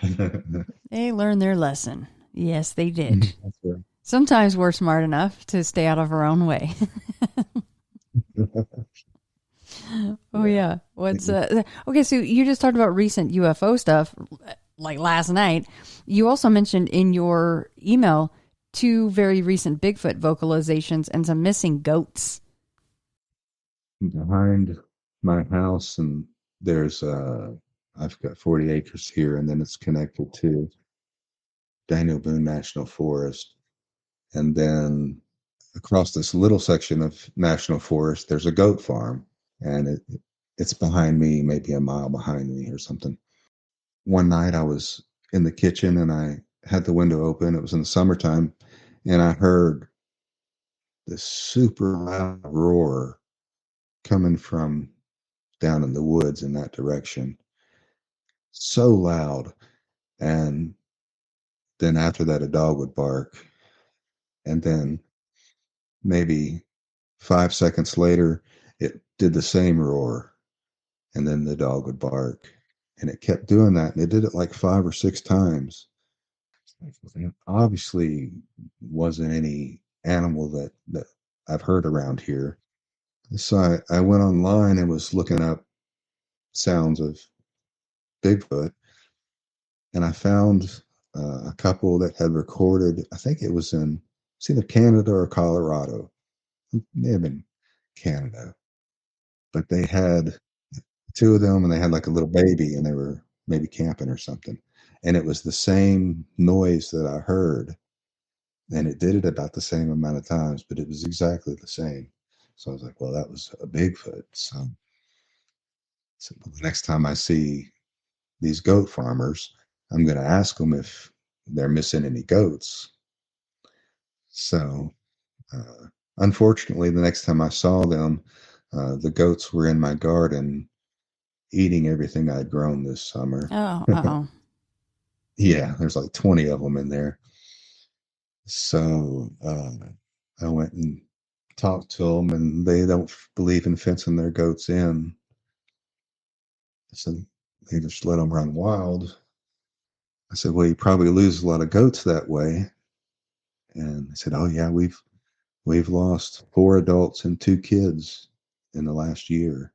They learned their lesson. Yes, they did. That's right. Sometimes we're smart enough to stay out of our own way. Oh, yeah. Okay, so you just talked about recent UFO stuff, like last night. You also mentioned in your email 2 very recent Bigfoot vocalizations and some missing goats. Behind my house, and there's I've got 40 acres here, and then it's connected to Daniel Boone National Forest. And then across this little section of National Forest, there's a goat farm, and it's behind me, maybe a mile behind me or something. One night I was in the kitchen and I had the window open. It was in the summertime, and I heard this super loud roar coming from down in the woods in that direction. So loud. And then after that, a dog would bark. And then maybe 5 seconds later, it did the same roar. And then the dog would bark. And it kept doing that. And it did it like 5 or 6 times. It obviously wasn't any animal that I've heard around here. So I went online and was looking up sounds of Bigfoot. And I found a couple that had recorded, I think it was either Canada or Colorado. It may have been Canada. But they had 2 of them, and they had like a little baby, and they were maybe camping or something. And it was the same noise that I heard. And it did it about the same amount of times, but it was exactly the same. So I was like, well, that was a Bigfoot. So the next time I see these goat farmers, I'm going to ask them if they're missing any goats. So, unfortunately, the next time I saw them, the goats were in my garden eating everything I'd grown this summer. Oh. Yeah, there's like 20 of them in there. So I went and talked to them, and they don't believe in fencing their goats in. So they just let them run wild. I said, well, you probably lose a lot of goats that way. And they said, oh yeah, we've lost 4 adults and 2 kids in the last year.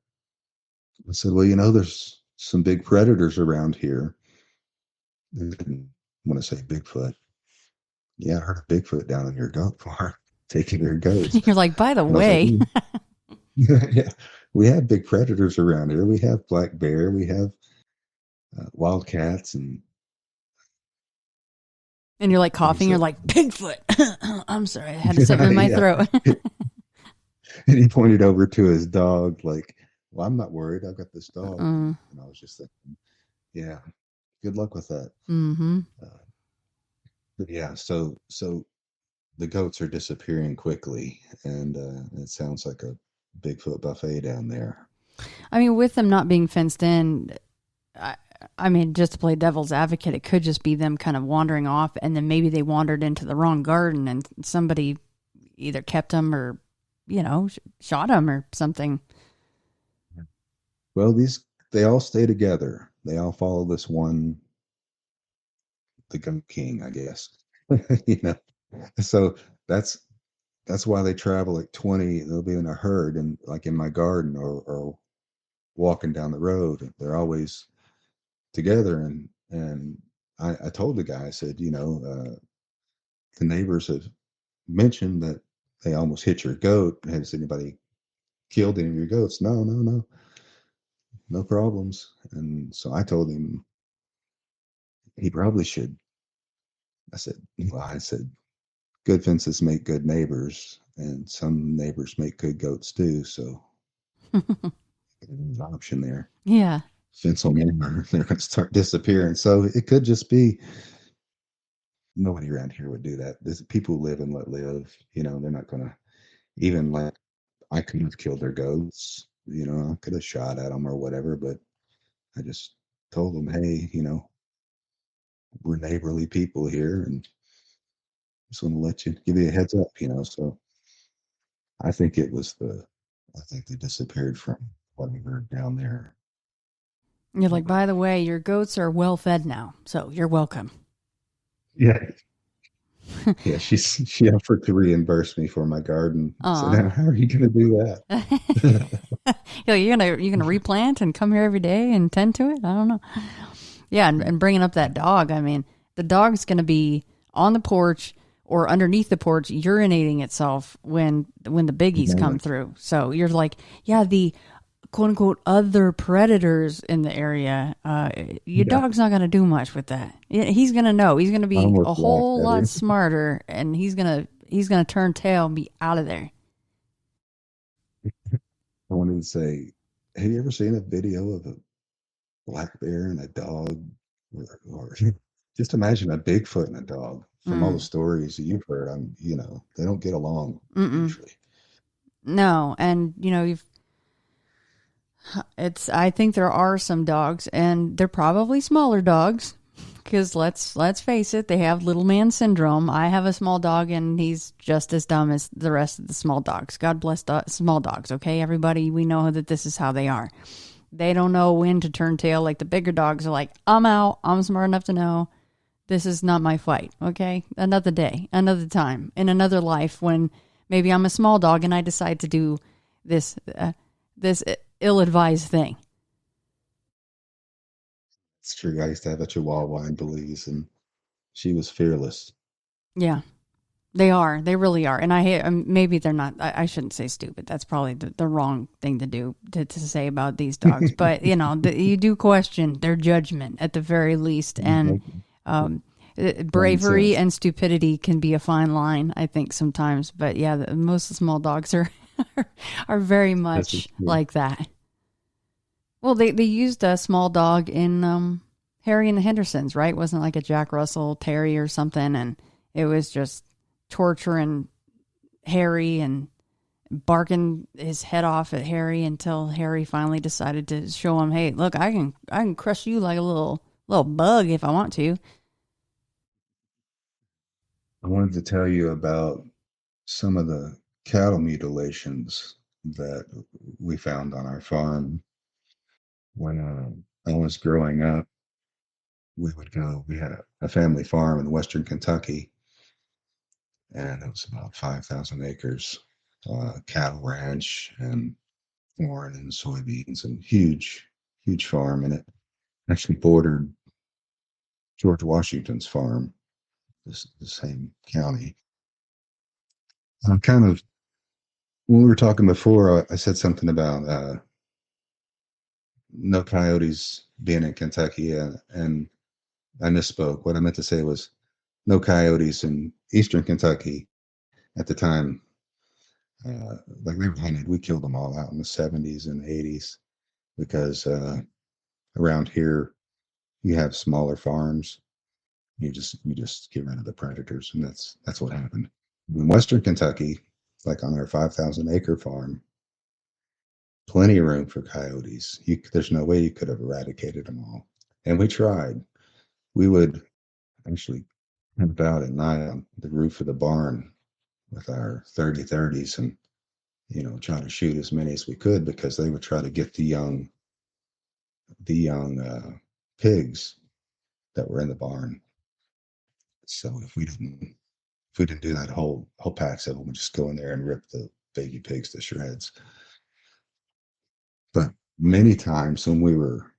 I said, well, there's some big predators around here. They didn't want to say Bigfoot. Yeah, I heard a Bigfoot down in your goat farm taking their goats. You're like, by the way. Yeah, we have big predators around here. We have black bear. We have wildcats, and you're like coughing. You're like, Bigfoot. I'm sorry, I had something in my throat. And he pointed over to his dog, like, well, I'm not worried. I've got this dog. And I was just thinking, yeah, good luck with that. Mm-hmm. But yeah, so the goats are disappearing quickly, and it sounds like a Bigfoot buffet down there. I mean, with them not being fenced in, I mean, just to play devil's advocate, it could just be them kind of wandering off, and then maybe they wandered into the wrong garden and somebody either kept them or, shot them or something. Well, they all stay together. They all follow this one, the goat king, I guess. So that's why they travel like 20. They'll be in a herd and like in my garden or walking down the road. They're always together. And I told the guy, I said, the neighbors have mentioned that they almost hit your goat. Has anybody killed any of your goats? No problems. And so I told him he probably should. I said, good fences make good neighbors, and some neighbors make good goats too. So there's an option there. Yeah. Fence them in, or they're going to start disappearing. So it could just be nobody around here would do that. People live and let live. They're not going to even like. I could have killed their goats. I could have shot at them or whatever, but I just told them, hey, we're neighborly people here, and just want to give you a heads up. So I think they disappeared from what we heard down there. You're like, by the way, your goats are well fed now, so you're welcome. Yeah. Yeah, she offered to reimburse me for my garden. So now how are you going to do that? You're gonna replant and come here every day and tend to it? I don't know. Yeah, and bringing up that dog. I mean, the dog's going to be on the porch or underneath the porch urinating itself when the biggies come through. So you're like, yeah, the quote unquote other predators in the area. Your dog's not going to do much with that. He's going to know. He's going to be a whole lot smarter, and he's going to turn tail and be out of there. I wanted to say, have you ever seen a video of a black bear and a dog, or just imagine a Bigfoot and a dog? From all the stories that you've heard, they don't get along usually. No, and I think there are some dogs, and they're probably smaller dogs, because let's face it, they have little man syndrome. I have a small dog, and he's just as dumb as the rest of the small dogs. God bless small dogs, okay, everybody? We know that this is how they are. They don't know when to turn tail. Like the bigger dogs are like, I'm out. I'm smart enough to know this is not my fight, okay? Another day, another time, in another life, when maybe I'm a small dog and I decide to do this ill-advised thing. It's true. I used to have a Chihuahua in Belize, and she was fearless. Yeah, they are. They really are. And maybe they're not. I shouldn't say stupid. That's probably the wrong thing to do to say about these dogs. But you do question their judgment at the very least, and bravery and stupidity can be a fine line, I think, sometimes. But yeah, most small dogs are very much like that. Well, they used a small dog in Harry and the Hendersons, right? Wasn't it like a Jack Russell Terrier or something? And it was just torturing Harry and barking his head off at Harry until Harry finally decided to show him, hey, look, I can crush you like a little bug if I want to. I wanted to tell you about some of the cattle mutilations that we found on our farm. When I was growing up, we had a family farm in western Kentucky, and it was about 5,000 acres, cattle ranch and corn and soybeans, and huge farm. And it actually bordered George Washington's farm, the same county. Kind of, when we were talking before, I said something about no coyotes being in Kentucky, and I misspoke. What I meant to say was no coyotes in eastern Kentucky at the time. Like they were hunted. We killed them all out in the 70s and 80s because around here you have smaller farms. You just get rid of the predators, and that's what happened. In western Kentucky, like on our 5,000 acre farm, plenty of room for coyotes. There's no way you could have eradicated them all. And we tried. We would actually camp out at night on the roof of the barn with our 30-30s and, try to shoot as many as we could because they would try to get the young pigs that were in the barn. So if we didn't do that, whole packs of them would just go in there and rip the baby pigs to shreds. But many times when we were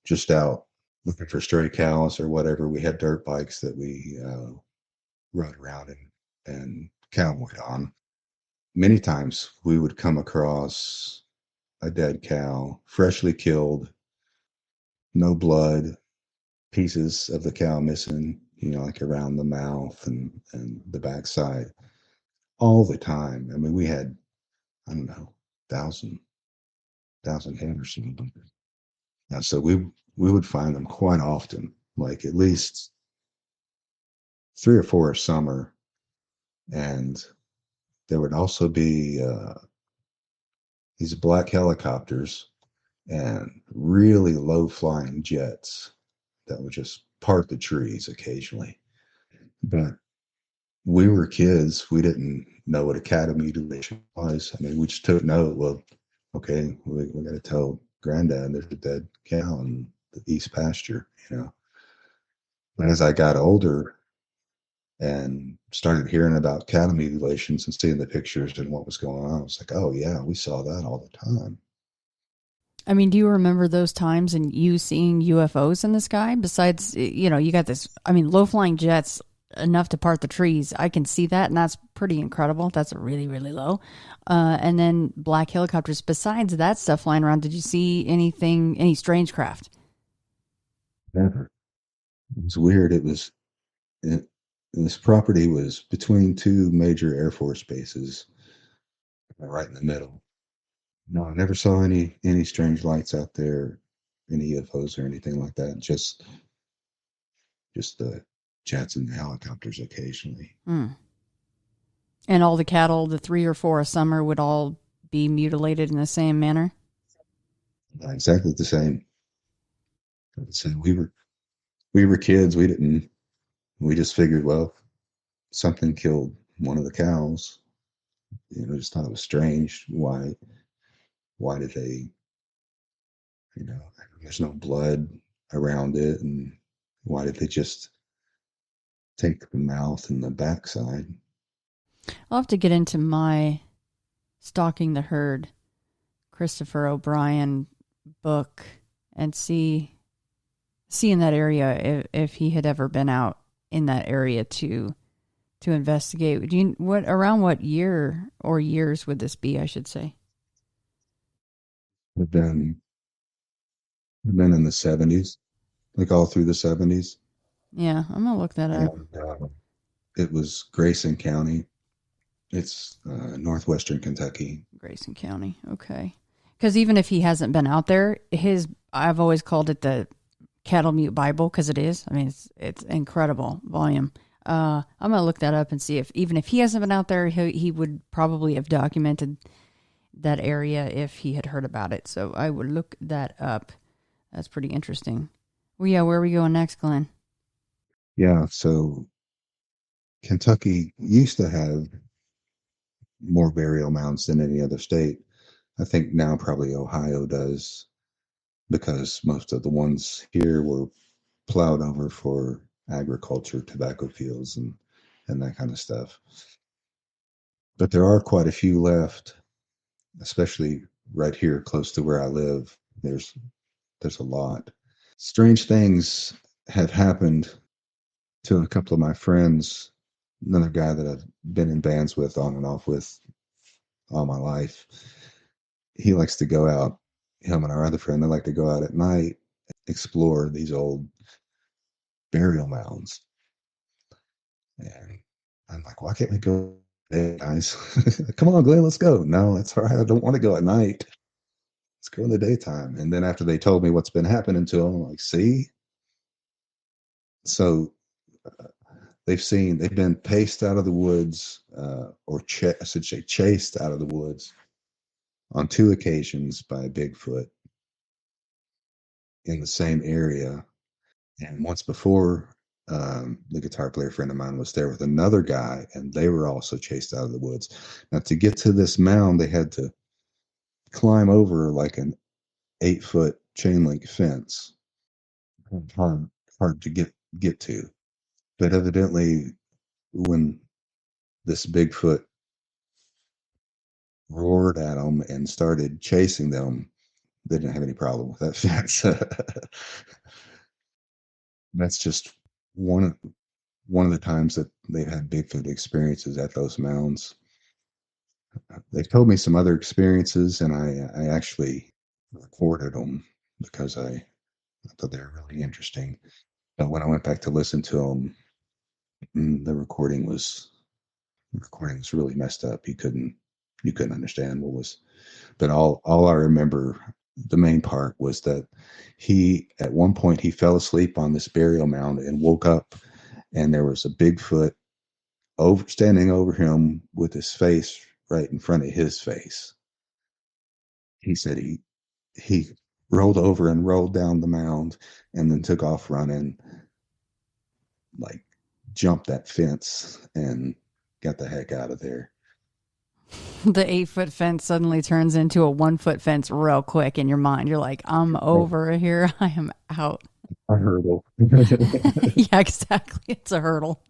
just out looking for stray cows or whatever, we had dirt bikes that we rode around and cowboyed on. Many times we would come across a dead cow, freshly killed, no blood, pieces of the cow missing, like around the mouth and the backside all the time. I mean, we had, I don't know, thousand head or something. So we would find them quite often, like at least 3 or 4 a summer. And there would also be these black helicopters and really low flying jets that would just part the trees occasionally. But we were kids. We didn't know what academy mutilation was. I mean, we just took note. Well, okay, we got to tell Granddad there's a dead cow in the east pasture. But as I got older and started hearing about cattle mutilations and seeing the pictures and what was going on, I was like, oh yeah, we saw that all the time. I mean, do you remember those times and you seeing UFOs in the sky? Besides, you got this, low-flying jets enough to part the trees. I can see that, and that's pretty incredible. That's really, really low. And then black helicopters. Besides that stuff flying around, did you see any strange craft? Never. It was weird. This property was between two major Air Force bases, right in the middle. No, I never saw any strange lights out there, any UFOs or anything like that. Just the jets and the helicopters occasionally. Hmm. And all the cattle, the 3 or 4 a summer, would all be mutilated in the same manner? Not exactly the same. So we were kids. We just figured, well, something killed one of the cows. Just thought it was strange. Why did they, there's no blood around it, and why did they just take the mouth and the backside? I'll have to get into my Stalking the Herd, Christopher O'Brien book and see in that area if he had ever been out in that area to investigate. Around what year or years would this be, I should say? We've been in the 70s, like all through the 70s. Yeah, I'm gonna look that up. And, it was Grayson County. It's northwestern Kentucky. Grayson County, okay. Because even if he hasn't been out there, I've always called it the Cattle Mute Bible because it is. I mean, it's incredible volume. I'm gonna look that up and see if even if he hasn't been out there, he would probably have documented that area if he had heard about it. So I would look that up. That's pretty interesting. Well, yeah, where are we going next, Glenn? Yeah, so Kentucky used to have more burial mounds than any other state. I think now probably Ohio does, because most of the ones here were plowed over for agriculture, tobacco fields, and that kind of stuff. But there are quite a few left, especially right here close to where I live. There's a lot. Strange things have happened to a couple of my friends. Another guy that I've been in bands with on and off with all my life. He likes to go out, him and our other friend, they like to go out at night, explore these old burial mounds. And I'm like, why can't we go today, guys? Come on, Glenn, let's go. No, it's all right. I don't want to go at night. Let's go in the daytime. And then after they told me what's been happening to them, I'm like, see? So they've been paced out of the woods, or I should say chased out of the woods on 2 occasions by Bigfoot in the same area. And once before, the guitar player friend of mine was there with another guy, and they were also chased out of the woods. Now, to get to this mound, they had to climb over like an 8-foot chain link fence. Hard, hard to get to. But evidently, when this Bigfoot roared at them and started chasing them, they didn't have any problem with that fence. That's just one of the times that they've had Bigfoot experiences at those mounds. They've told me some other experiences, and I actually recorded them because I thought they were really interesting. But when I went back to listen to them, the recording was really messed up. You couldn't understand what was. But all I remember, the main part, was that at one point he fell asleep on this burial mound and woke up, and there was a Bigfoot standing over him with his face right in front of his face. He said he rolled over and rolled down the mound and then took off running, like jumped that fence and got the heck out of there. The 8-foot fence suddenly turns into a 1-foot fence real quick in your mind. You're like, I'm over here. I am out. A hurdle. Yeah, exactly. It's a hurdle.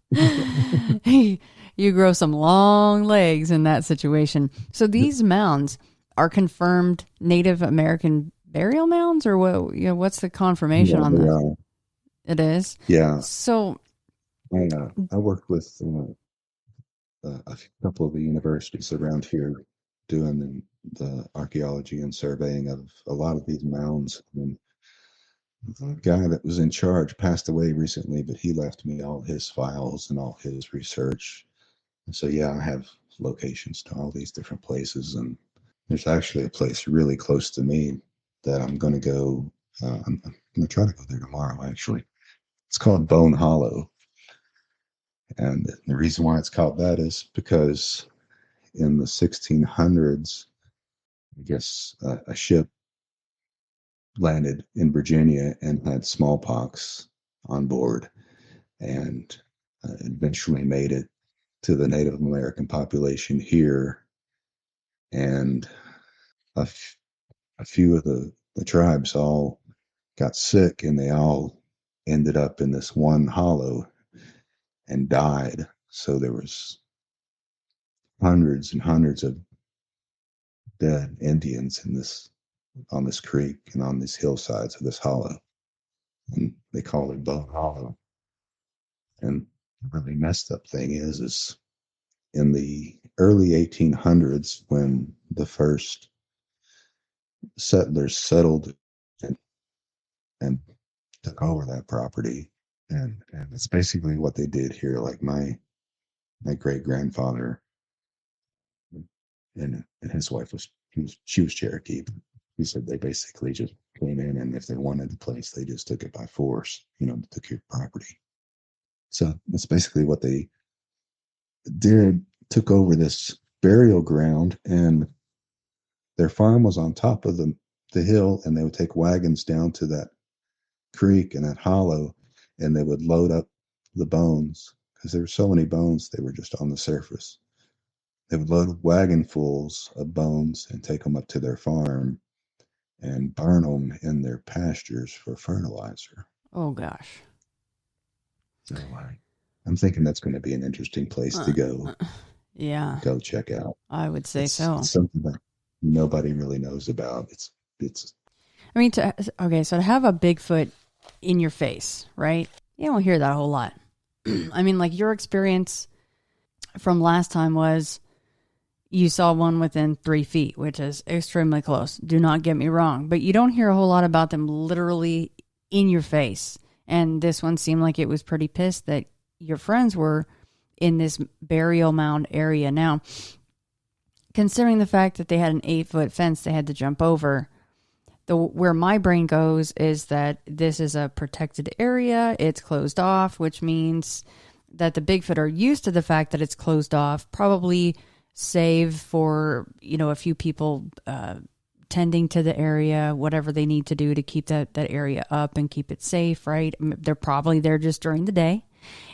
You grow some long legs in that situation. So these mounds are confirmed Native American burial mounds, or what? You know, what's the confirmation on that? It is. Yeah. So I worked with a couple of the universities around here doing the archaeology and surveying of a lot of these mounds. And the guy that was in charge passed away recently, but he left me all his files and all his research. And so, yeah, I have locations to all these different places. And there's actually a place really close to me that I'm going to go. I'm going to try to go there tomorrow, actually. It's called Bone Hollow. And the reason why it's called that is because in the 1600s, I guess a ship landed in Virginia and had smallpox on board, and eventually made it to the Native American population here. And a few of the tribes all got sick, and they all ended up in this one hollow and died. So there was hundreds and hundreds of dead Indians on this creek and on these hillsides of this hollow. And they call it Bone Hollow. And the really messed up thing is in the early 1800s, when the first settlers settled and took over that property, and it's basically what they did here. Like my great grandfather and his wife she was Cherokee. He said they basically just came in, and if they wanted the place, they just took it by force. Took your property. So that's basically what they did. Took over this burial ground, and their farm was on top of the hill, and they would take wagons down to that creek and that hollow, and they would load up the bones, because there were so many bones, they were just on the surface. They would load wagonfuls of bones and take them up to their farm and burn them in their pastures for fertilizer. Oh, gosh. So I'm thinking that's going to be an interesting place to go. Yeah. Go check out. I would say so. It's something that nobody really knows about. It's. I mean, so to have a Bigfoot in your face, right? You don't hear that a whole lot. I mean, like your experience from last time was you saw one within 3 feet, which is extremely close. Do not get me wrong, but you don't hear a whole lot about them literally in your face. And this one seemed like it was pretty pissed that your friends were in this burial mound area. Now, considering the fact that they had an 8-foot fence they had to jump over, where my brain goes is that this is a protected area. It's closed off, which means that the Bigfoot are used to the fact that it's closed off, probably save for, a few people tending to the area, whatever they need to do to keep that area up and keep it safe, right? They're probably there just during the day.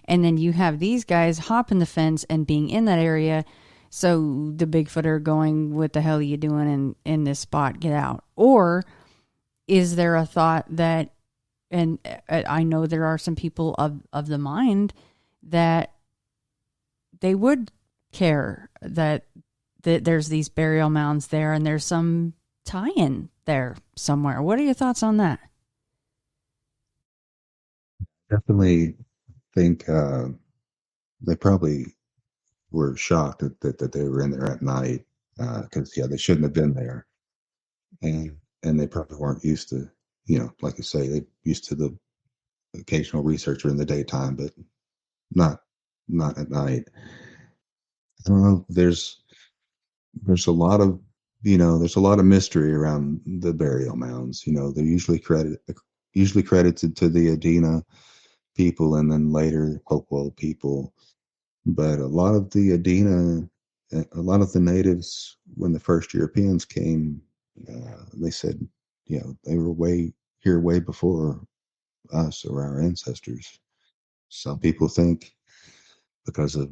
And then you have these guys hopping the fence and being in that area. So the Bigfoot are going, what the hell are you doing in this spot? Get out. Or is there a thought that, and I know there are some people of the mind that they would care that there's these burial mounds there and there's some tie-in there somewhere. What are your thoughts on that? Definitely think they probably were shocked that they were in there at night because they shouldn't have been there, and they probably weren't used to, like you say, they used to the occasional researcher in the daytime, but not at night. I don't know. There's a lot of mystery around the burial mounds. They're usually credited to the Adena people and then later Hopewell people. But a lot of the natives, when the first Europeans came, they said, they were way before us or our ancestors. Some people think because of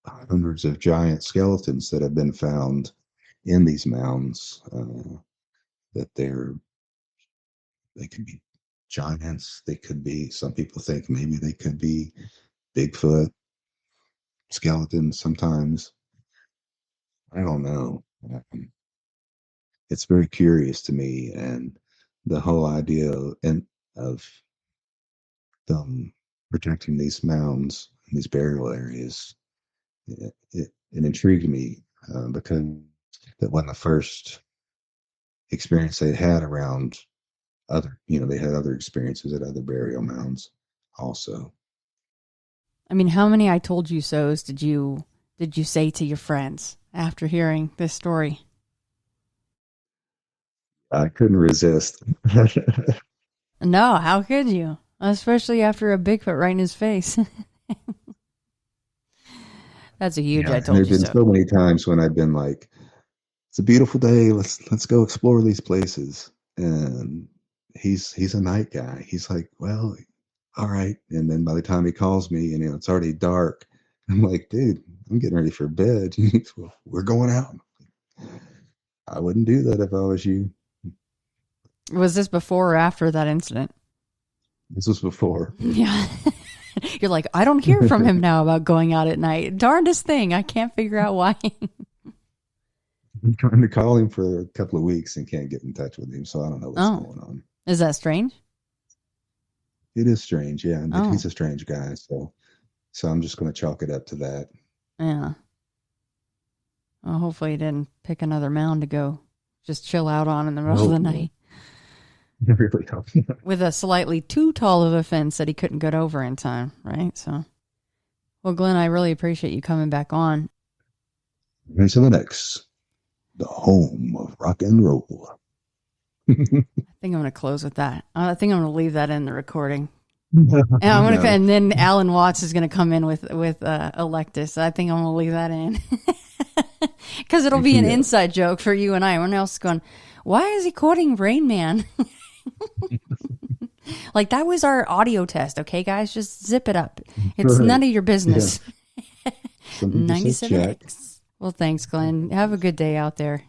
hundreds of giant skeletons that have been found in these mounds, that they could be giants. They could be, some people think maybe they could be Bigfoot skeletons sometimes. I don't know. It's very curious to me, and the whole idea of them protecting these mounds, these burial areas, it intrigued me because that when the first experience they had around they had other experiences at other burial mounds also. I mean, how many I told you so's did you say to your friends after hearing this story? I couldn't resist. No, how could you? Especially after a Bigfoot right in his face. That's a huge I told you so. There's been so many times when I've been like, it's a beautiful day, let's go explore these places. And he's a night guy. He's like, well, all right. And then by the time he calls me, it's already dark. I'm like, dude, I'm getting ready for bed. Well, we're going out. I wouldn't do that if I was you. Was this before or after that incident? This was before. Yeah. You're like, I don't hear from him now about going out at night. Darndest thing. I can't figure out why. I'm trying to call him for a couple of weeks and can't get in touch with him, so I don't know what's going on. Is that strange? It is strange, yeah. He's a strange guy, so I'm just going to chalk it up to that. Yeah. Well, hopefully he didn't pick another mound to go just chill out on in the middle of the night. Really don't. With a slightly too tall of a fence that he couldn't get over in time, right? So, well, Glenn, I really appreciate you coming back on. And so the next, the home of rock and roll. I think I'm going to close with that. I think I'm going to leave that in the recording. And then Alan Watts is going to come in with Electus. I think I'm going to leave that in because it'll be an inside joke for you and I. Everyone else is going, why is he quoting Rain Man? Like, that was our audio test. Okay, guys, just zip it up. It's none of your business. 97X. Well, thanks, Glenn. Have a good day out there.